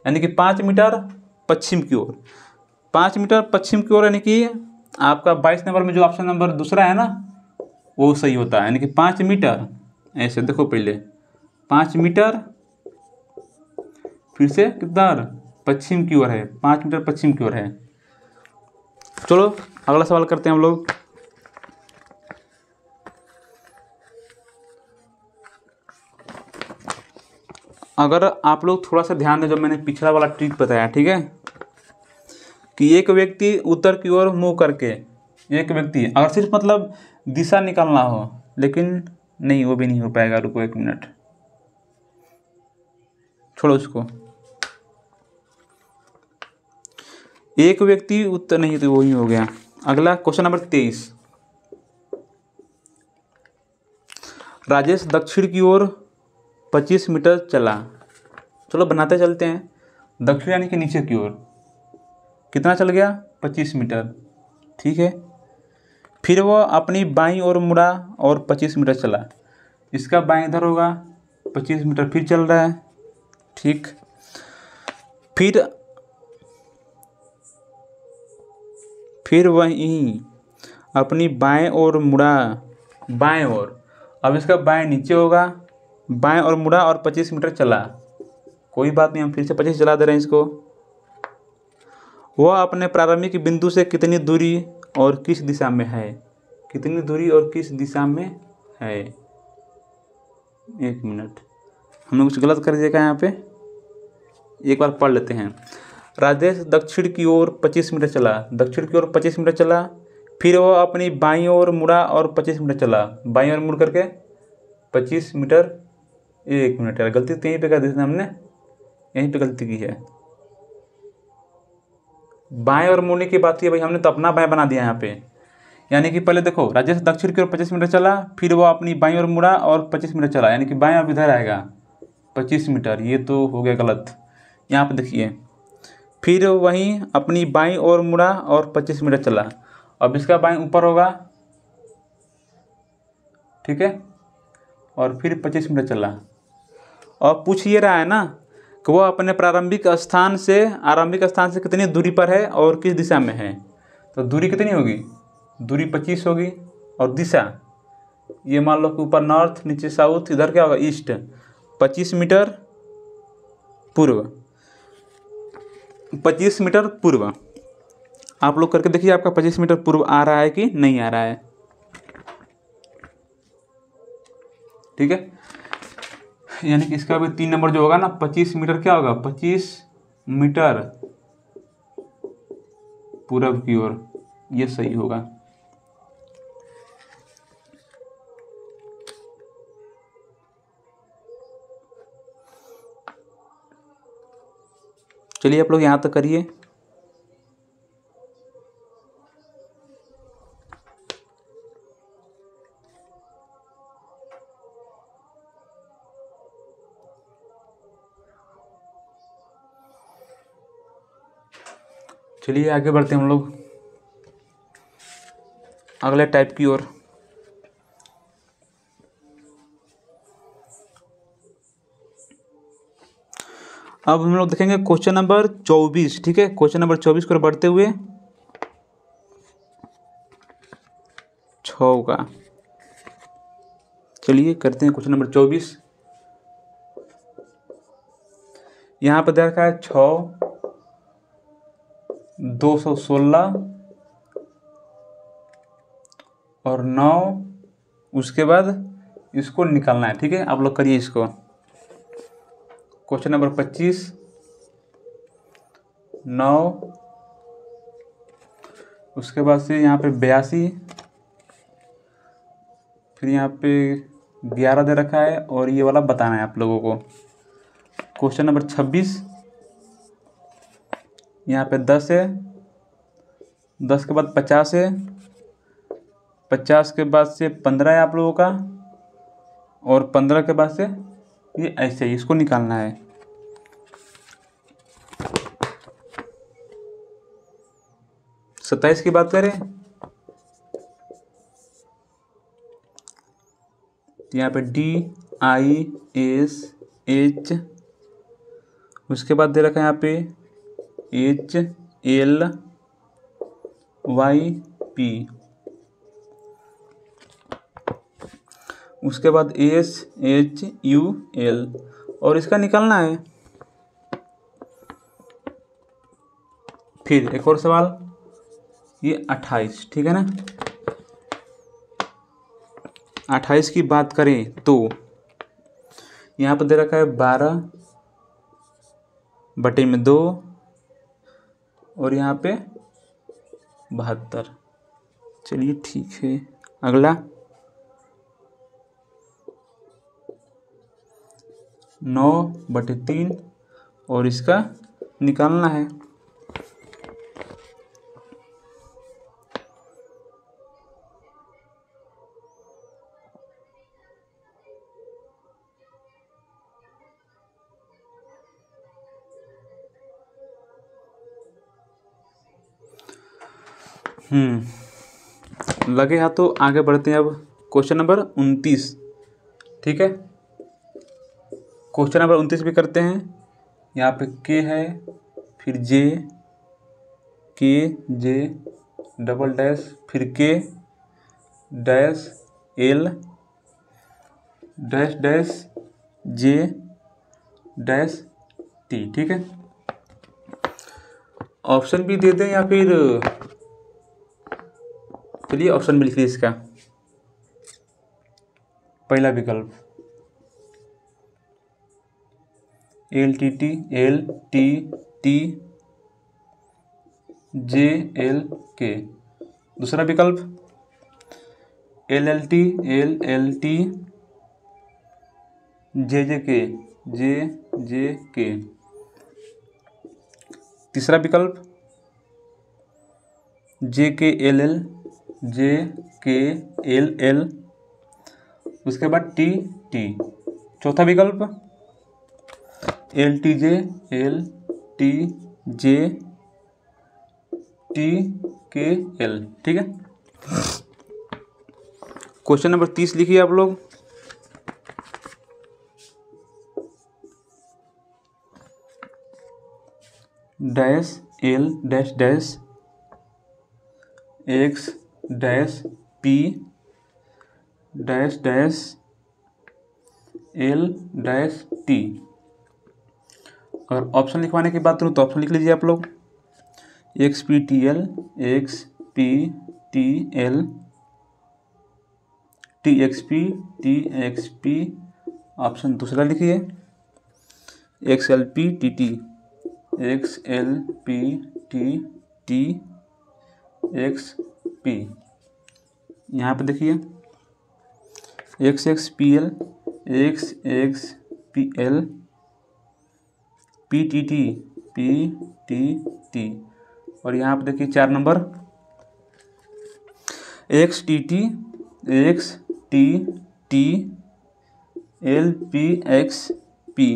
यानी कि 5 मीटर पश्चिम की ओर, 5 मीटर पश्चिम की ओर, यानी कि आपका 22 नंबर में जो ऑप्शन नंबर दूसरा है ना वो सही होता है। यानी कि 5 मीटर, ऐसे देखो पहले 5 मीटर, फिर से किधर, पश्चिम की ओर है, 5 मीटर पश्चिम की ओर है। चलो अगला सवाल करते हैं हम लोग। अगर आप लोग थोड़ा सा ध्यान दें, जो मैंने पिछला वाला ट्रिक बताया, ठीक है, कि एक व्यक्ति उत्तर की ओर मुंह करके, एक व्यक्ति अगर सिर्फ मतलब दिशा निकालना हो, लेकिन नहीं, वो भी नहीं हो पाएगा। रुको 1 मिनट, छोड़ो उसको। एक व्यक्ति उत्तर, नहीं तो वही हो गया। अगला क्वेश्चन नंबर 23। राजेश दक्षिण की ओर 25 मीटर चला। चलो बनाते चलते हैं। दक्षिण यानी कि नीचे की ओर कितना चल गया? 25 मीटर, ठीक है। फिर वह अपनी बाईं ओर मुड़ा और 25 मीटर चला। इसका बाईं इधर होगा, 25 मीटर फिर चल रहा है, ठीक। फिर वहीं अपनी बाएं ओर मुड़ा, बाएं ओर, अब इसका बाएं नीचे होगा, बाएं ओर मुड़ा और 25 मीटर चला। कोई बात नहीं, हम फिर से 25 चला दे रहे हैं इसको। वह अपने प्रारंभिक बिंदु से कितनी दूरी और किस दिशा में है? कितनी दूरी और किस दिशा में है? 1 मिनट, हमने कुछ गलत कर दिया क्या यहाँ पे? एक बार पढ़ लेते हैं। राजेश दक्षिण की ओर 25 मीटर चला, दक्षिण की ओर 25 मीटर चला। फिर वह अपनी बाईं ओर मुड़ा और 25 मीटर चला। बाईं ओर मुड़ करके 25 मीटर। 1 मिनट यार, गलती तो यहीं पे कर दी थी हमने, यहीं पे गलती की है। बाएं ओर मुड़ने की बात की भाई, हमने तो अपना बाएं बना दिया यहाँ पे। यानी कि पहले देखो, राजेश दक्षिण की ओर 25 मीटर चला, फिर वह अपनी बाईं ओर मुड़ा और 25 मीटर चला, यानी कि बाएं अब इधर आएगा 25 मीटर। ये तो हो गया गलत। यहाँ पे देखिए, फिर वहीं अपनी बाईं ओर मुड़ा और 25 मीटर चला। अब इसका बाईं ऊपर होगा, ठीक है, और फिर 25 मीटर चला। और पूछ ये रहा है ना कि वह अपने आरंभिक स्थान से कितनी दूरी पर है और किस दिशा में है। तो दूरी कितनी होगी? दूरी 25 होगी। और दिशा, ये मान लो कि ऊपर नॉर्थ, नीचे साउथ, इधर क्या होगा? ईस्ट। 25 मीटर पूर्व, 25 मीटर पूर्व। आप लोग करके देखिए, आपका 25 मीटर पूर्व आ रहा है कि नहीं आ रहा है, ठीक है। यानी कि इसका भी 3 नंबर जो होगा ना, 25 मीटर क्या होगा? 25 मीटर पूरब की ओर, ये सही होगा। चलिए आप लोग यहाँ तक करिए। चलिए आगे बढ़ते हैं हम लोग अगले टाइप की ओर। अब हम लोग देखेंगे क्वेश्चन नंबर 24, ठीक है। क्वेश्चन नंबर 24 को बढ़ते हुए 6 का। चलिए करते हैं क्वेश्चन नंबर 24। यहाँ पर दे रखा है 6, 216 और 9। उसके बाद इसको निकालना है, ठीक है। आप लोग करिए इसको। क्वेश्चन नंबर 25, 9, उसके बाद से यहाँ पे 82, फिर यहाँ पे 11 दे रखा है, और ये वाला बताना है आप लोगों को। क्वेश्चन नंबर 26, यहाँ पे 10 है, 10 के बाद 50 है, 50 के बाद से 15 है आप लोगों का, और 15 के बाद से ये ऐसे ही इसको निकालना है। सत्ताईस की बात करें तो यहाँ पे DISH, उसके बाद दे रखा है यहाँ पे HLYP, उसके बाद SHUL, और इसका निकालना है। फिर एक और सवाल, ये 28, ठीक है ना। 28 की बात करें तो यहाँ पर दे रखा है 12/2 और यहाँ पे 72। चलिए ठीक है, अगला 9/3 और इसका निकालना है। लगे हाथ तो आगे बढ़ते हैं। अब क्वेश्चन नंबर 29, ठीक है। क्वेश्चन नंबर 29 भी करते हैं। यहाँ पे के है, फिर जे, डबल डैश, फिर के dash L dash dash J dash T, ठीक है। ऑप्शन भी दे दें या फिर चलिए ऑप्शन में लिखिए इसका। पहला विकल्प एल टी जे एल के। दूसरा विकल्प एल एल टी जे के। तीसरा विकल्प जे के एल एल। उसके बाद टी। चौथा विकल्प एल टी जे टी के एल, ठीक है। क्वेश्चन नंबर 30 लिखिए आप लोग। Dash L dash dash x dash P dash dash L dash T. अगर ऑप्शन लिखवाने की बात करूँ तो ऑप्शन लिख लीजिए आप लोग। X P T L T x P. Option दूसरा लिखिए x L P T x P. यहाँ पे देखिए x P L P T. और यहाँ पे देखिए 4 number X T L P X P.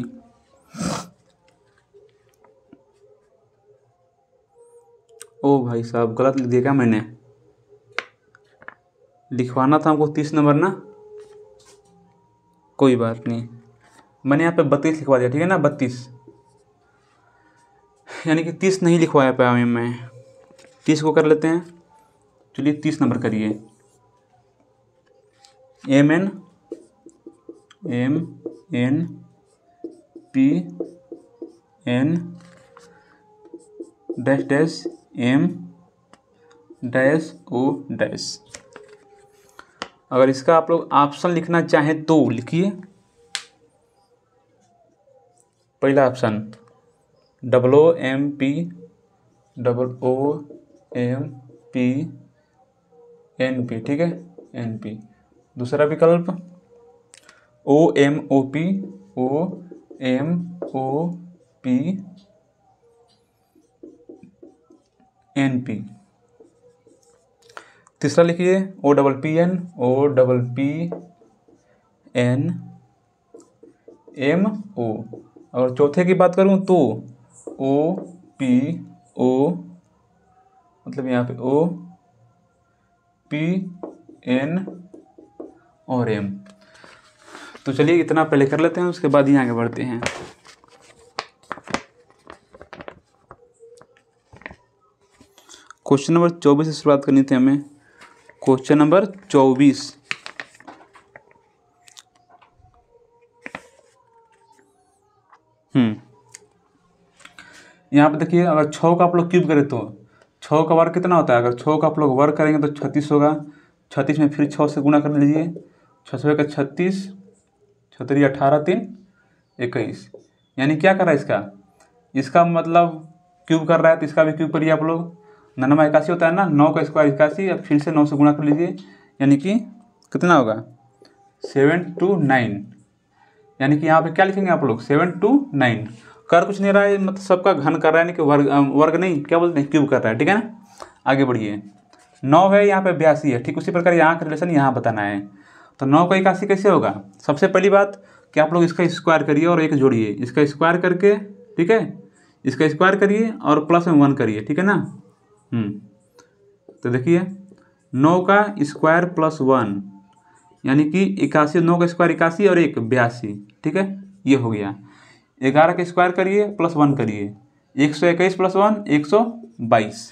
ओ भाई साहब गलत लिख दिया क्या मैंने? लिखवाना था हमको 30 नंबर ना, कोई बात नहीं। मैंने यहाँ पे 32 लिखवा दिया, ठीक है ना, 32, यानी कि 30 नहीं लिखवाया पाया मैं। 30 को कर लेते हैं। चलिए 30 नंबर करिए। M N P N dash dash M dash O dash. अगर इसका आप लोग ऑप्शन लिखना चाहें तो लिखिए। पहला ऑप्शन OOMP NP, ठीक है, NP। दूसरा विकल्प OMOP NP। तीसरा लिखिए OPPN MO। और चौथे की बात करूं तो OPO, मतलब यहाँ पे OPN और M। तो चलिए इतना पहले कर लेते हैं, उसके बाद ही आगे बढ़ते हैं। क्वेश्चन नंबर 24 से शुरुआत करनी थी हमें। Question number 24। यहाँ पे देखिए, अगर 6 का आप लोग क्यूब करें तो 6 6 का वर्ग कितना होता है? अगर 6 का आप लोग वर्ग करेंगे तो 36 होगा। 36 में फिर 6 से गुणा कर लीजिए। 6 का 36, 36 18 3 21। यानी क्या कर रहा है इसका मतलब क्यूब कर रहा है, तो इसका भी क्यूब करिए आप लोग। 99 81 होता है ना, 9 का स्क्वायर 81, अब फिर से 9 से गुणा कर लीजिए, यानी कि कितना होगा? 729। यानी कि यहाँ पे क्या लिखेंगे आप लोग? 729। कर कुछ नहीं रहा है, मतलब सबका घन कर रहा है, यानी कि वर्ग नहीं, क्या बोलते हैं, क्यूब कर रहा है, ठीक है ना। आगे बढ़िए। 9 है, यहाँ पे 82 है, ठीक उसी प्रकार यहाँ का रिलेशन यहाँ बताना है। तो 9 का 81 कैसे होगा? सबसे पहली बात कि आप लोग इसका स्क्वायर करिए और एक जोड़िए, इसका स्क्वायर करके, ठीक है, इसका स्क्वायर करिए और प्लस में 1 करिए, ठीक है ना। तो देखिए 9 का स्क्वायर प्लस 1, यानी कि 81। 9 का स्क्वायर 81 और 1 82, ठीक है, ये हो गया। 11 का स्क्वायर करिए प्लस 1 करिए, 121 प्लस 1 122,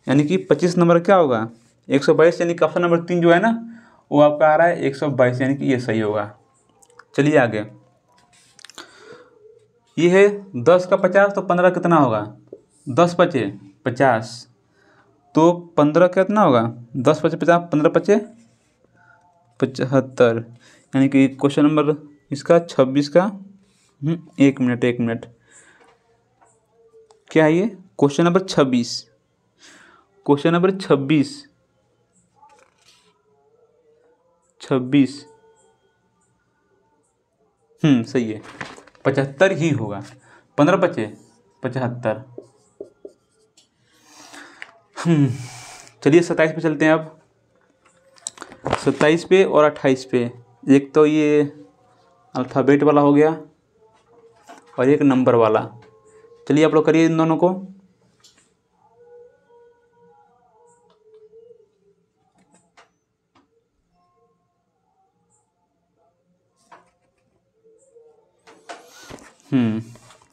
यानी कि 25 नंबर क्या होगा? 122, यानी कि ऑप्शन नंबर 3 जो है ना वो आपका आ रहा है 122, यानी कि ये सही होगा। चलिए आगे। ये है 10 का 50, तो 15 कितना होगा? 10 पचे 50, तो 15 कितना होगा? 10 पचे 50, 15 पचे 75, यानी कि क्वेश्चन नंबर इसका 26 का 1 मिनट क्या है ये? क्वेश्चन नंबर 26, क्वेश्चन नंबर 26 सही है, 75 ही होगा। 15 पचे 75। चलिए 27 पे चलते हैं अब। 27 पे और 28 पे, एक तो ये अल्फ़ाबेट वाला हो गया और एक नंबर वाला। चलिए आप लोग करिए इन दोनों को।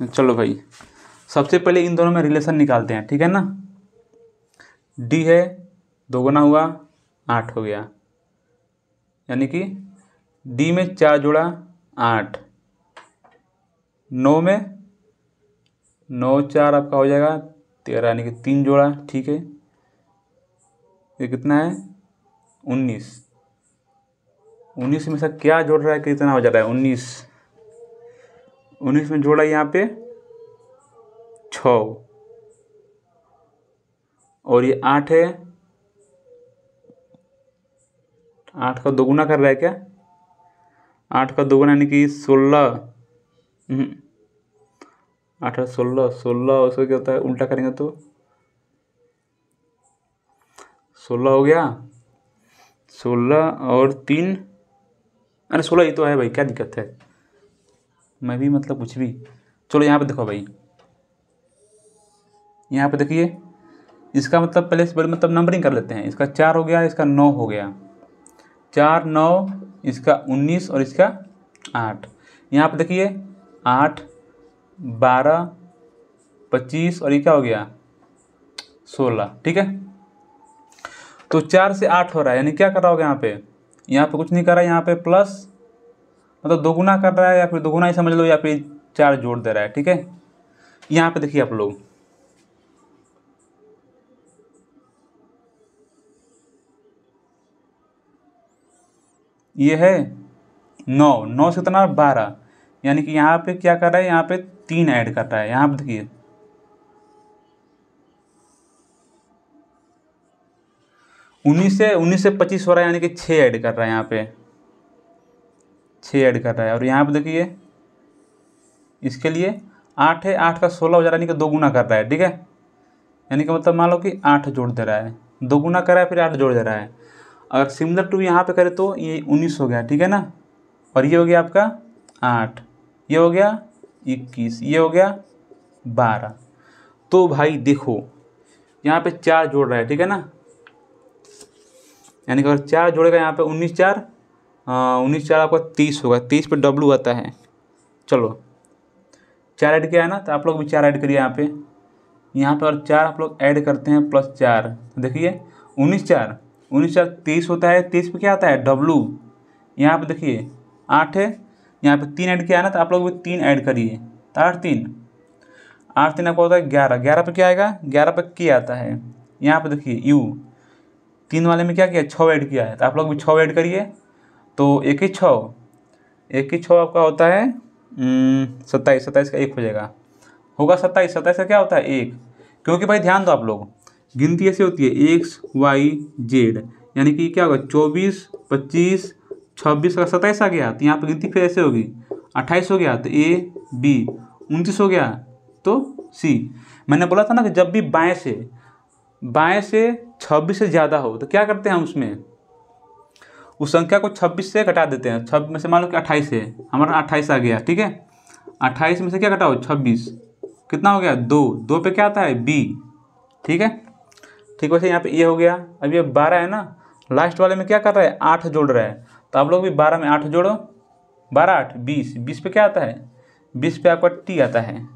चलो भाई, सबसे पहले इन दोनों में रिलेशन निकालते हैं, ठीक है ना। डी है, 2 गुना हुआ 8 हो गया, यानी कि डी में 4 जोड़ा 8, 9 में 9 4 आपका हो जाएगा 13, यानी कि 3 जोड़ा, ठीक है। ये कितना है? 19। 19 में से क्या जोड़ रहा है, कितना हो जा रहा है? 19 में जोड़ा यहाँ पे 6, और ये 8 है, 8 का 2 गुना कर रहा है क्या? 8 का 2 गुना यानी कि 16। 8 16, 16 उसको क्या होता है, उल्टा करेंगे तो 16 हो गया। 16 और 3, अरे 16 ही तो है भाई, क्या दिक्कत है, मैं भी मतलब कुछ भी। चलो यहाँ पे देखो भाई, यहाँ पे देखिए, इसका मतलब पहले से बड़े मतलब नंबरिंग कर लेते हैं। इसका 4 हो गया, इसका 9 हो गया, 4 9, इसका 19 और इसका 8। यहाँ पे देखिए 8 12 25 और ये क्या हो गया? 16, ठीक है। तो 4 से 8 हो रहा है, यानी क्या कर रहा होगा यहाँ पे? यहाँ पे कुछ नहीं कर रहा है, यहाँ पे प्लस मतलब 2 गुना कर रहा है, या फिर 2 गुना ही समझ लो, या फिर 4 जोड़ दे रहा है, ठीक है। यहाँ पे देखिए आप लोग, ये है 9, 9 से कितना? 12, यानी कि यहाँ पे क्या कर रहा है? यहाँ पे 3 ऐड कर रहा है। यहाँ पे देखिए 19 से 25 हो रहा है, यानी कि 6 ऐड कर रहा है, यहाँ पे 6 ऐड कर रहा है। और यहाँ पे देखिए इसके लिए 8 है, 8 का 16 हो जा रहा है, यानी कि 2 गुना कर रहा है, ठीक है। यानी कि मतलब मान लो कि 8 जोड़ दे रहा है, 2 गुना कर रहा है फिर 8 जोड़ दे रहा है। अगर सिमिलर टू यहाँ पे करें तो ये 19 हो गया, ठीक है ना। और ये हो गया आपका 8, ये हो गया 21, ये हो गया 12। तो भाई देखो यहाँ पे 4 जोड़ रहा है, ठीक है ना। यानी कि अगर 4 जोड़ेगा यहाँ पे 19 4, 19 4 आपका 30 होगा, 30 पे डब्लू आता है। चलो 4 ऐड किया है ना, तो आप लोग भी 4 ऐड करिए यहाँ पे। यहाँ पे और 4 आप लोग ऐड करते हैं प्लस 4, देखिए 19 4 30 होता है। 30 पे क्या आता है? डब्लू। यहाँ पे देखिए 8 है, यहाँ पे 3 ऐड किया है ना, तो आप लोग भी 3 ऐड करिए, तो 8 3 आपको होता है 11। 11 पे क्या आएगा? 11 पे क्या आता है? यहाँ पे देखिए यू, 3 वाले में क्या किया 6 ऐड किया है, तो आप लोग भी 6 ऐड करिए, तो 1 ही 6, 1 ही 6 आपका होता है 27, 27 का 1 हो जाएगा, होगा 27, 27 का क्या होता है 1, क्योंकि भाई ध्यान दो आप लोग, गिनती ऐसे होती है एक्स वाई जेड, यानी कि क्या होगा 24, 25, 26 का 27 आ गया, तो यहाँ पर गिनती फिर ऐसे होगी 28 हो गया तो ए बी, 29 हो गया तो सी। मैंने बोला था ना कि जब भी बाएं से 26 से ज़्यादा हो तो क्या करते हैं हम उसमें उस संख्या को 26 से घटा देते हैं। 26 में से मान लो कि 28 है, हमारा 28 आ गया, ठीक है, 28 में से क्या घटाओ 26, कितना हो गया 2, 2 पे क्या आता है बी, ठीक है, ठीक। वैसे यहाँ पे ये हो गया। अब ये 12 है ना, लास्ट वाले में क्या कर रहा है 8 जोड़ रहा है, तो आप लोग भी 12 में 8 जोड़ो, 12 8 20, 20 पे क्या आता है 20 पे आपका टी आता है,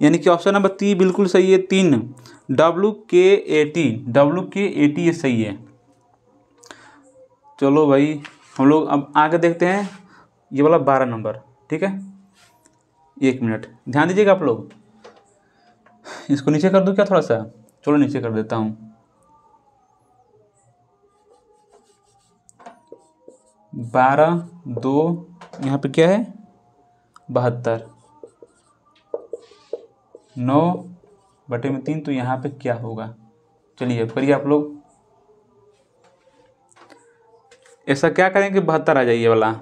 यानी कि ऑप्शन नंबर 3 बिल्कुल सही है। 3 WK80 ये सही है। चलो भाई हम लोग अब आगे देखते हैं ये वाला 12 नंबर, ठीक है, 1 मिनट ध्यान दीजिएगा आप लोग। इसको नीचे कर दूँ क्या थोड़ा सा, चलो नीचे कर देता हूँ। 12 2 यहाँ पे क्या है 72, 9/3, तो यहाँ पे क्या होगा, चलिए अब करिए आप लोग। ऐसा क्या करें कि 72 आ जाए ये वाला,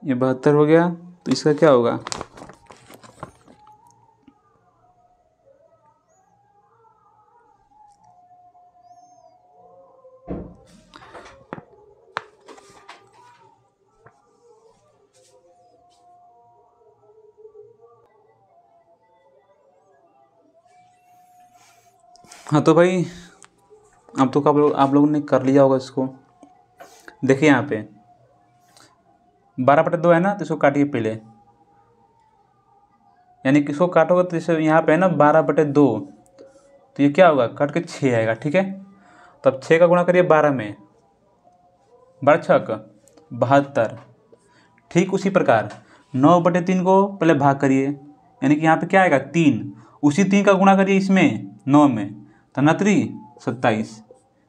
ये 72 हो गया, तो इसका क्या होगा हाँ तो भाई अब तो आप लोगों ने कर लिया होगा इसको। देखिए यहाँ पे 12/2 है ना, तो इसको काटिए पहले, यानी कि इसको काटोगे तो जैसे यहाँ पे है ना 12/2, तो ये क्या होगा काट के 6 आएगा, ठीक है। तो अब 6 का गुणा करिए 12 में, 12 छक 72। ठीक उसी प्रकार 9/3 को पहले भाग करिए, यानी कि यहाँ पे क्या आएगा 3, उसी 3 का गुणा करिए इसमें 9 में, तो 9 27,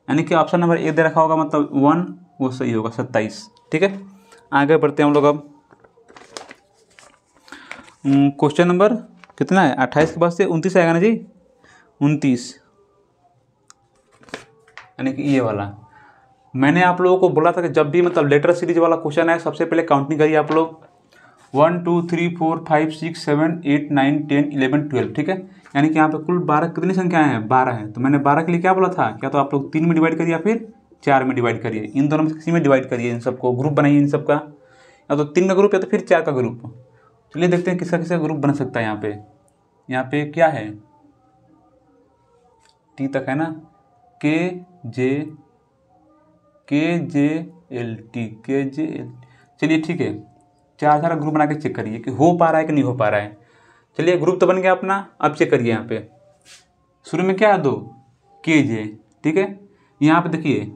यानी कि ऑप्शन नंबर ए दे रखा होगा, मतलब 1 वो सही होगा 27, ठीक है। आगे बढ़ते हैं हम लोग। अब क्वेश्चन नंबर कितना है 28 के बाद से 29 आएगा ना जी, 29, यानी कि ये वाला। मैंने आप लोगों को बोला था कि जब भी मतलब लेटर सीरीज वाला क्वेश्चन है सबसे पहले काउंटिंग करिए आप लोग, 1 2 3 4 5 6 7 8 9 10 11 12, ठीक है। यानी कि यहाँ पे कुल 12 कितनी संख्याएं हैं 12 हैं, तो मैंने 12 के लिए क्या बोला था, क्या तो आप लोग 3 में डिवाइड करिए या फिर 4 में डिवाइड करिए, इन दोनों में से किसी में डिवाइड करिए, इन सबको ग्रुप बनाइए, इन सबका या तो 3 का ग्रुप या तो फिर 4 का ग्रुप। चलिए देखते हैं किसका किसका ग्रुप बन सकता है। यहाँ पे क्या है टी तक है ना, KJL। चलिए ठीक है, 4 सारा ग्रुप बना के चेक करिए कि हो पा रहा है कि नहीं हो पा रहा है। चलिए ग्रुप तो बन गया अपना, अब चेक करिए। यहाँ पे शुरू में क्या है 2 KJ, ठीक है। यहाँ पे देखिए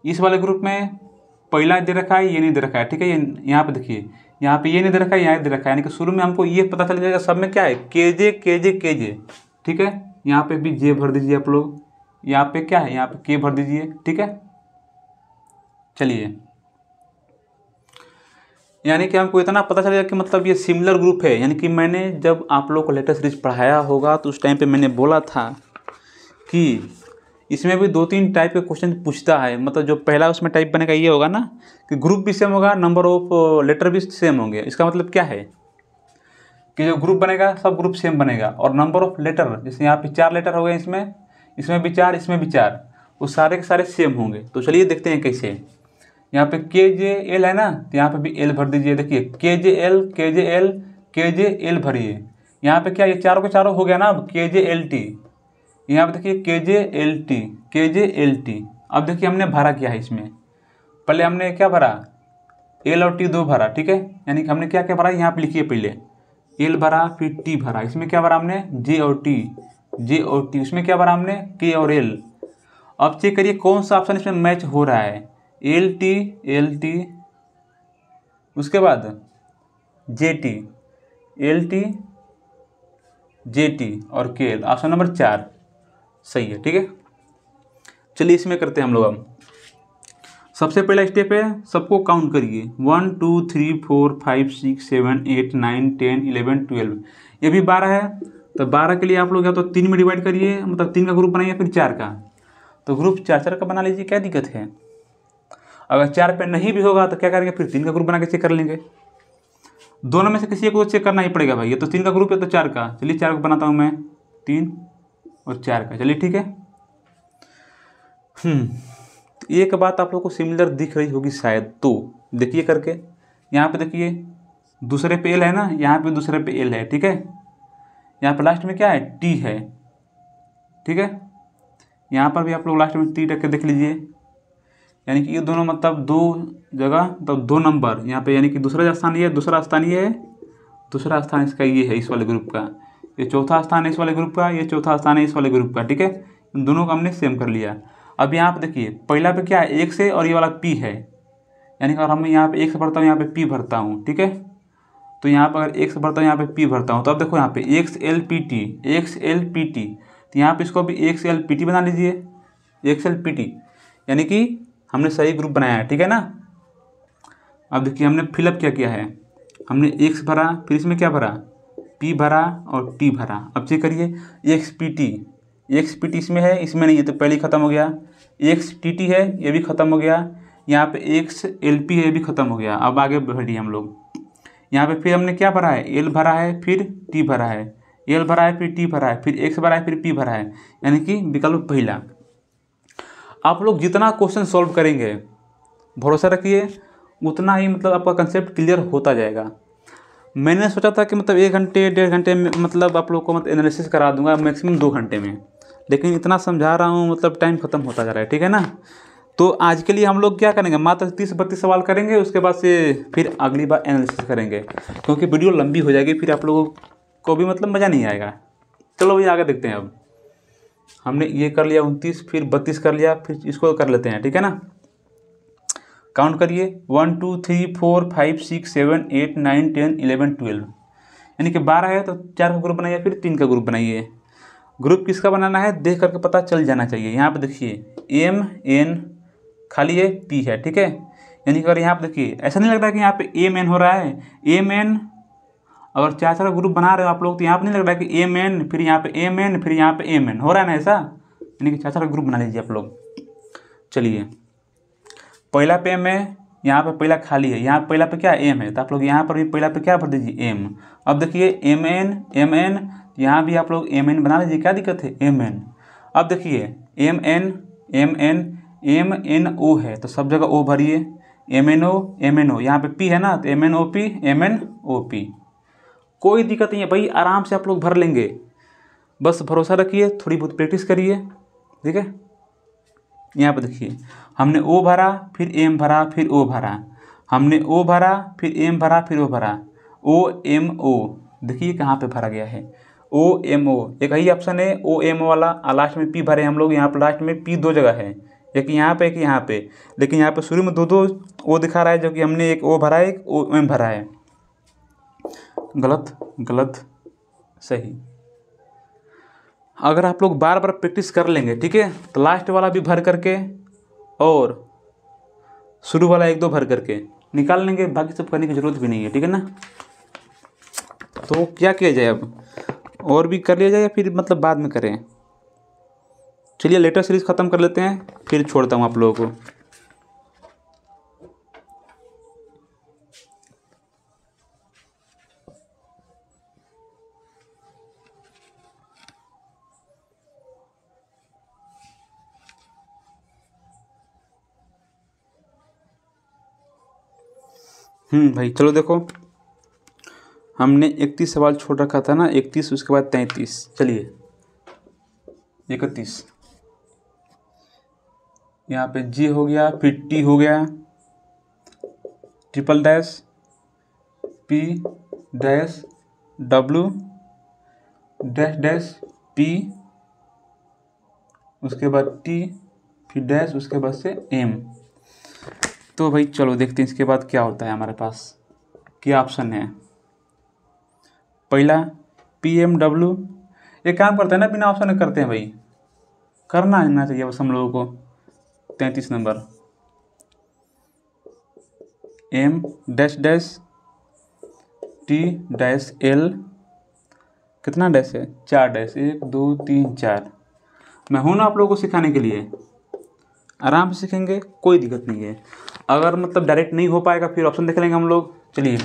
इस वाले ग्रुप में पहला दे रखा है, ये नहीं दे रखा है, ठीक है। ये यहाँ पे देखिए, यहाँ पे ये नहीं दे रखा है, यहाँ दे रखा है, यानी कि शुरू में हमको ये पता चल जाएगा सब में क्या है KJ, ठीक है। यहाँ पे भी J भर दीजिए आप लोग, यहाँ पे क्या है यहाँ पे K भर दीजिए, ठीक है। चलिए यानी कि हमको इतना पता चलेगा कि मतलब ये सिमिलर ग्रुप है, यानी कि मैंने जब आप लोग को लेटर सीरीज पढ़ाया होगा तो उस टाइम पे मैंने बोला था कि इसमें भी 2-3 टाइप के क्वेश्चन पूछता है। मतलब जो पहला उसमें टाइप बनेगा ये होगा ना कि ग्रुप भी सेम होगा, नंबर ऑफ लेटर भी सेम होंगे। इसका मतलब क्या है कि जो ग्रुप बनेगा सब ग्रुप सेम बनेगा, और नंबर ऑफ लेटर जैसे यहाँ पे 4 लेटर हो गए, इसमें भी 4, इसमें भी 4, वो सारे के सारे सेम होंगे। तो चलिए देखते हैं कैसे। यहाँ पे KJL है ना, तो यहाँ पे भी L भर दीजिए। देखिए KJL भरिए। यहाँ पे क्या ये चारों के चारों हो गया ना, अब KJLT। यहाँ पे देखिए KJLT। अब देखिए हमने भरा क्या है इसमें, पहले हमने क्या भरा L और T 2 भरा, ठीक है। यानी कि हमने क्या क्या भरा यहाँ पे लिखिए पहले एल भरा फिर टी भरा, इसमें क्या भरा हमने जे और टी, उसमें क्या भरा हमने के और एल। अब चेक करिए कौन सा ऑप्शन इसमें मैच हो रहा है, एल टी, उसके बाद जे टी, एल टी जे टी और के एल, ऑप्शन नंबर 4 सही है। ठीक है, चलिए इसमें करते हैं हम लोग। अब सबसे पहला स्टेप है, सबको काउंट करिए 1 2 3 4 5 6 7 8 9 10 11 12, ये भी 12 है। तो 12 के लिए आप लोग या तो 3 में डिवाइड करिए, मतलब 3 का ग्रुप बनाइए, फिर 4 का, तो ग्रुप 4 का बना लीजिए, क्या दिक्कत है। अगर 4 पे नहीं भी होगा तो क्या करेंगे, फिर 3 का ग्रुप बना के चेक कर लेंगे। दोनों में से किसी को चेक करना ही पड़ेगा भाई, ये तो 3 का ग्रुप है तो 4 का। चलिए 4 का बनाता हूँ मैं, 3 और 4 का, चलिए ठीक है। एक बात आप लोग को सिमिलर दिख रही होगी शायद, तो देखिए करके, यहाँ पे देखिए दूसरे पे एल है ना, यहाँ पे दूसरे पे एल है, ठीक है। यहाँ पे लास्ट में क्या है, टी है, ठीक है। यहाँ पर भी आप लोग लास्ट में टी रख के देख लीजिए, यानी कि ये दोनों मतलब 2 जगह, मतलब 2 नंबर यहाँ पे, यानी कि दूसरा स्थान ये है, दूसरा स्थान ये है, दूसरा स्थान इसका ये है, इस वाले ग्रुप का, ये चौथा स्थान है इस वाले ग्रुप का, ये चौथा स्थान है इस वाले ग्रुप का, ठीक है। इन दोनों को हमने सेम कर लिया। अब यहाँ पे देखिए पहला पे क्या है, 1 से, और ये वाला पी है, यानी कि अगर हम यहाँ पे 1 से भरता हूँ, यहाँ पे पी भरता हूँ, ठीक है। तो यहाँ पर अगर 1 से भरता हूँ, यहाँ पे पी भरता हूँ, तो अब देखो यहाँ पे XLPT, तो यहाँ पे इसको भी XLPT बना लीजिए, XLPT, यानी कि हमने सही ग्रुप बनाया है, ठीक है ना। अब देखिए हमने फिलअप क्या किया है, हमने X भरा, फिर इसमें क्या भरा, P भरा और T भरा। अब चेक करिए XPT इसमें है, इसमें नहीं है, तो पहले ही ख़त्म हो गया। XTT है, ये भी ख़त्म हो गया। यहाँ पे XLP है, ये भी ख़त्म हो गया। अब आगे बढ़िए हम लोग, यहाँ पे फिर हमने क्या भरा है, L भरा है, फिर T भरा है, L भरा है, फिर T भरा है, फिर X भरा है, फिर P भरा है, यानी कि विकल्प पहला। आप लोग जितना क्वेश्चन सॉल्व करेंगे, भरोसा रखिए उतना ही मतलब आपका कंसेप्ट क्लियर होता जाएगा। मैंने सोचा था कि मतलब 1 घंटे 1.5 घंटे में मतलब आप लोग को मतलब एनालिसिस करा दूंगा, मैक्सिमम 2 घंटे में, लेकिन इतना समझा रहा हूँ मतलब टाइम खत्म होता जा रहा है, ठीक है ना। तो आज के लिए हम लोग क्या करेंगे, मात्र 30-32 सवाल करेंगे, उसके बाद से फिर अगली बार एनालिसिस करेंगे, क्योंकि वीडियो लंबी हो जाएगी, फिर आप लोगों को भी मतलब मज़ा नहीं आएगा। चलो भैया आगे देखते हैं। अब हमने ये कर लिया 29, फिर 32 कर लिया, फिर इसको कर लेते हैं, ठीक है ना। काउंट करिए 1 2 3 4 5 6 7 8 9 10 11 12, यानी कि 12 है तो 4 का ग्रुप बनाइए, फिर 3 का ग्रुप बनाइए। ग्रुप किसका बनाना है देख करके पता चल जाना चाहिए। यहाँ पे देखिए MN खाली है, P है, ठीक है। यानी कि अगर यहाँ पे देखिए ऐसा नहीं लगता कि यहाँ पे MN हो रहा है, MN अगर 4 का ग्रुप बना रहे हो आप लोग, तो यहाँ पे नहीं लग रहा है कि MN फिर यहाँ पे MN फिर यहाँ पे MN हो रहा है ना, ऐसा, यानी कि 4 का ग्रुप बना लीजिए आप लोग। चलिए पहला पे M है, यहाँ पे पहला खाली है, यहाँ पहला पे क्या M है, तो आप लोग यहाँ पर भी पहला पे क्या भर दीजिए M। अब देखिए MN, यहाँ भी आप लोग MN बना लीजिए, क्या दिक्कत है MN। अब देखिए MNO है, तो सब जगह O भरिए, MNO, यहाँ पे P है ना, तो MNOP, कोई दिक्कत नहीं है भाई, आराम से आप लोग भर लेंगे, बस भरोसा रखिए, थोड़ी बहुत प्रैक्टिस करिए, ठीक है। यहाँ पे देखिए हमने O भरा, फिर M भरा, फिर O भरा, हमने O भरा, फिर M भरा, फिर O भरा, OMO, देखिए कहाँ पे भरा गया है, OMO, एक ही ऑप्शन है OM वाला, लास्ट में P भरे हम लोग, यहाँ पर लास्ट में P 2 जगह है, एक यहाँ पे एक यहाँ पे, लेकिन यहाँ पे शुरू में 2 O दिखा रहा है, जो कि हमने एक O भरा है, एक OM भरा है। गलत सही। अगर आप लोग बार बार प्रैक्टिस कर लेंगे, ठीक है, तो लास्ट वाला भी भर करके और शुरू वाला 1-2 भर करके निकाल लेंगे, बाकी सब करने की ज़रूरत भी नहीं है, ठीक है ना। तो क्या किया जाए, अब और भी कर लिया जाए या फिर मतलब बाद में करें। चलिए लेटर सीरीज ख़त्म कर लेते हैं, फिर छोड़ता हूँ आप लोगों को। भाई चलो देखो, हमने 31 सवाल छोड़ रखा था ना, 31, उसके बाद 33, चलिए 31, यहाँ पे G हो गया, फिर T हो गया, triple dash P dash W dash dash P, उसके बाद T, फिर डैश, उसके बाद से M। तो भाई चलो देखते हैं इसके बाद क्या होता है हमारे पास, क्या ऑप्शन है। पहला PMW, एक काम करते हैं ना, बिना ऑप्शन करते हैं भाई, करना आना चाहिए बस हम लोगों को। 33 number M dash dash T dash L, कितना डैश है, 4 डैश, 1 2 3 4। मैं हूँ ना आप लोगों को सिखाने के लिए, आराम से सीखेंगे, कोई दिक्कत नहीं है। अगर मतलब डायरेक्ट नहीं हो पाएगा फिर ऑप्शन देख लेंगे हम लोग। चलिए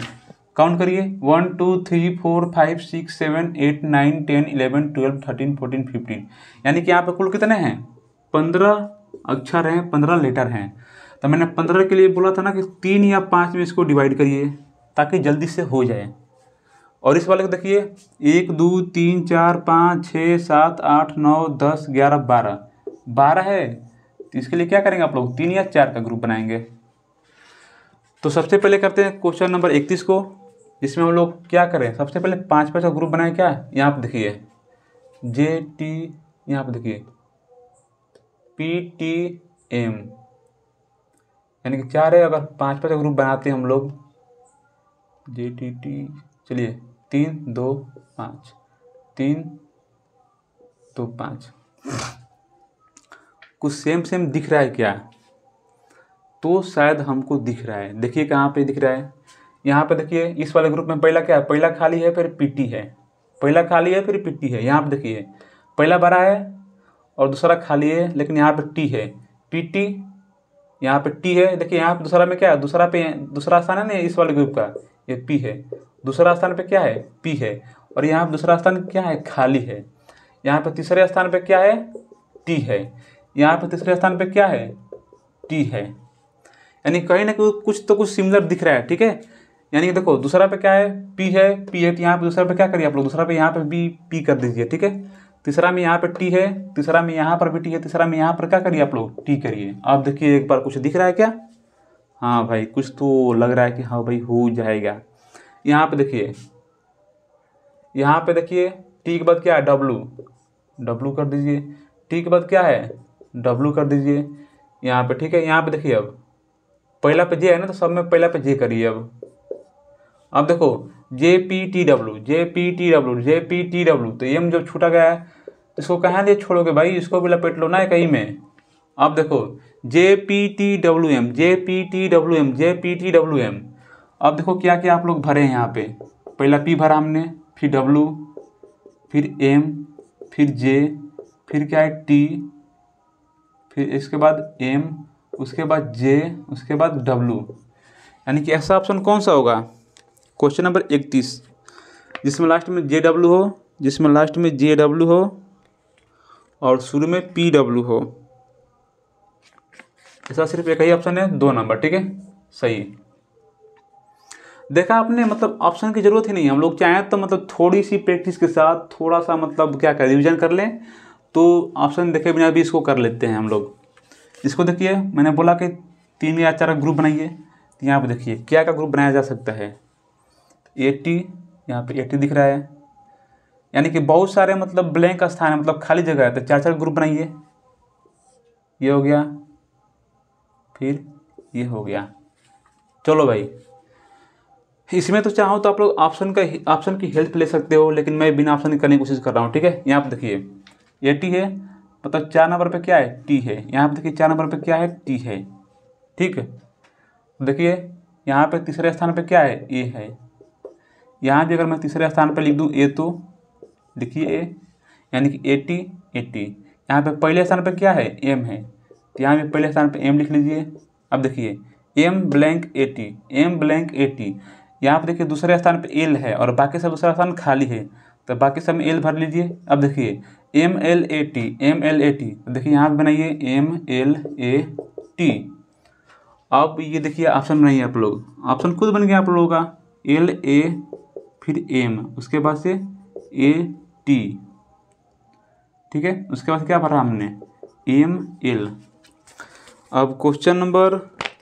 काउंट करिए, 1 2 3 4 5 6 7 8 9 10 11 12 13 14 15, यानी कि यहाँ पे कुल कितने हैं, 15 अक्षर हैं, 15 लेटर हैं। तो मैंने 15 के लिए बोला था ना कि 3 या 5 में इसको डिवाइड करिए ताकि जल्दी से हो जाए। और इस वाले को देखिए, 1 2 3 4 5 6 7 8 9 10 11 12, 12 है। तो इसके लिए क्या करेंगे आप लोग, 3 या 4 का ग्रुप बनाएंगे। तो सबसे पहले करते हैं क्वेश्चन नंबर 31 को, जिसमें हम लोग क्या करें, सबसे पहले 5 5 का ग्रुप बनाए। क्या यहाँ पे देखिए JT, यहाँ पे देखिए PTM, यानी कि 4 है। अगर 5 5 का ग्रुप बनाते हैं हम लोग, JTT, चलिए 3 2 5, 3 2 5, कुछ सेम सेम दिख रहा है क्या, तो शायद हमको दिख रहा है। देखिए कहाँ पे दिख रहा है, यहाँ पे देखिए इस वाले ग्रुप में पहला क्या है, पहला खाली है फिर PT है, पहला खाली है फिर PT है। यहाँ पे देखिए पहला बड़ा है और दूसरा खाली है, लेकिन यहाँ पे T है, PT, यहाँ पे T है। देखिए यहाँ पे दूसरा में क्या है, दूसरा स्थान है ना इस वाले ग्रुप का, ये P है। दूसरा स्थान पे क्या है, P है। और यहाँ पे दूसरा स्थान क्या है, खाली है। यहाँ पे तीसरे स्थान पे क्या है, T है। यहाँ पे तीसरे स्थान पे क्या है, T है। यानी कहीं ना कहीं कुछ तो कुछ सिमिलर दिख रहा है, ठीक है। यानी कि देखो दूसरा पे क्या है, P है, P है, तो यहाँ पे दूसरा पे क्या करिए आप लोग, दूसरा पे यहाँ पे भी P कर दीजिए, ठीक है। तीसरा में यहाँ पे T है, तीसरा में यहाँ पर भी T है, तीसरा में यहाँ पर क्या करिए आप लोग, T करिए। आप देखिए एक बार कुछ दिख रहा है क्या, हाँ भाई कुछ तो लग रहा है कि हाँ भाई हो जाएगा। यहाँ पे देखिए, यहाँ पे देखिए T के बाद क्या है, W कर दीजिए। T के बाद क्या है, W कर दीजिए यहाँ पे, ठीक है। यहाँ पे देखिए अब पहला पे J है ना, तो सब में पहला पे J करिए। अब देखो JPTW, तो M जो छूटा गया है इसको कहाँ लिए छोड़ोगे भाई, इसको भी लपेट लो ना कहीं में। अब देखो JPTWM, अब देखो क्या क्या आप लोग भरे हैं यहाँ पे, पहला P भरा हमने, फिर W, फिर M, फिर J, फिर क्या है T, फिर इसके बाद M, उसके बाद J, उसके बाद W। यानी कि ऐसा ऑप्शन कौन सा होगा, क्वेश्चन नंबर 31, जिसमें लास्ट में JW हो और शुरू में PW हो। ऐसा सिर्फ एक ही ऑप्शन है, 2 नंबर, ठीक है, सही। देखा आपने, मतलब ऑप्शन की जरूरत ही नहीं है। हम लोग चाहें तो मतलब थोड़ी सी प्रैक्टिस के साथ थोड़ा सा मतलब क्या करें, रिविजन कर लें, तो ऑप्शन देखे बिना भी इसको कर लेते हैं हम लोग। इसको देखिए मैंने बोला कि 3 या 4 ग्रुप बनाइए, तो यहाँ पे देखिए क्या क्या ग्रुप बनाया जा सकता है। 80, यहाँ पे 80 दिख रहा है, यानी कि बहुत सारे मतलब ब्लैंक स्थान है, मतलब खाली जगह है, तो 4 ग्रुप बनाइए। ये हो गया, फिर ये हो गया। चलो भाई, इसमें तो चाहो तो आप लोग ऑप्शन की हेल्प ले सकते हो, लेकिन मैं बिना ऑप्शन की करने की कोशिश कर रहा हूँ, ठीक है। यहाँ पे देखिए 80 है, मतलब 4 नंबर पे क्या है, T है। यहाँ पे देखिए 4 नंबर पे क्या है, T है, ठीक है। देखिए यहाँ पे तीसरे स्थान पे क्या है, A है। यहाँ भी अगर मैं तीसरे स्थान पे लिख दूँ A, तो लिखिए A, यानी कि 80। यहाँ पे पहले स्थान पे क्या है, M है, तो यहाँ भी पहले स्थान पे M लिख लीजिए। अब देखिए M ब्लैंक 80, यहाँ पे देखिए दूसरे स्थान पे L है और बाकी सब दूसरा स्थान खाली है, तो बाकी सब में L भर लीजिए। अब देखिए MLAT, देखिए यहाँ पे बनाइए MLAT। अब ये देखिए ऑप्शन बनाइए आप लोग, ऑप्शन खुद बन गया आप लोगों का, LA फिर M, उसके बाद से AT, ठीक है। उसके बाद क्या भरा हमने, ML। अब क्वेश्चन नंबर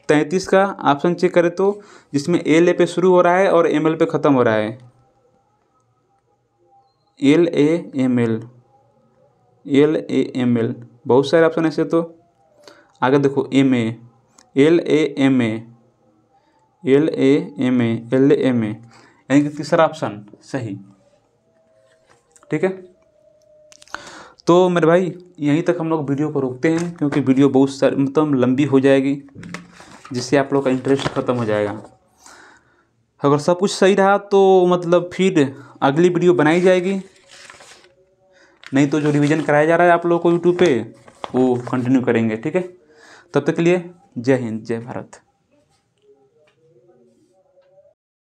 33 का ऑप्शन चेक करें तो, जिसमें LA पे शुरू हो रहा है और ML पे ख़त्म हो रहा है। LAML, LAML, बहुत सारे ऑप्शन ऐसे। तो आगे देखो MA, LAMA, LAMA, LAMA, यानी कि तीसरा ऑप्शन सही। ठीक है, तो मेरे भाई यहीं तक हम लोग वीडियो को रोकते हैं, क्योंकि वीडियो बहुत सारी मतलब लंबी हो जाएगी, जिससे आप लोग का इंटरेस्ट ख़त्म हो जाएगा। अगर सब कुछ सही रहा तो मतलब फिर अगली वीडियो बनाई जाएगी, नहीं तो जो रिवीजन कराया जा रहा है आप लोग को यूट्यूब पे वो कंटिन्यू करेंगे। ठीक है, तब तक के लिए जय हिंद, जय भारत।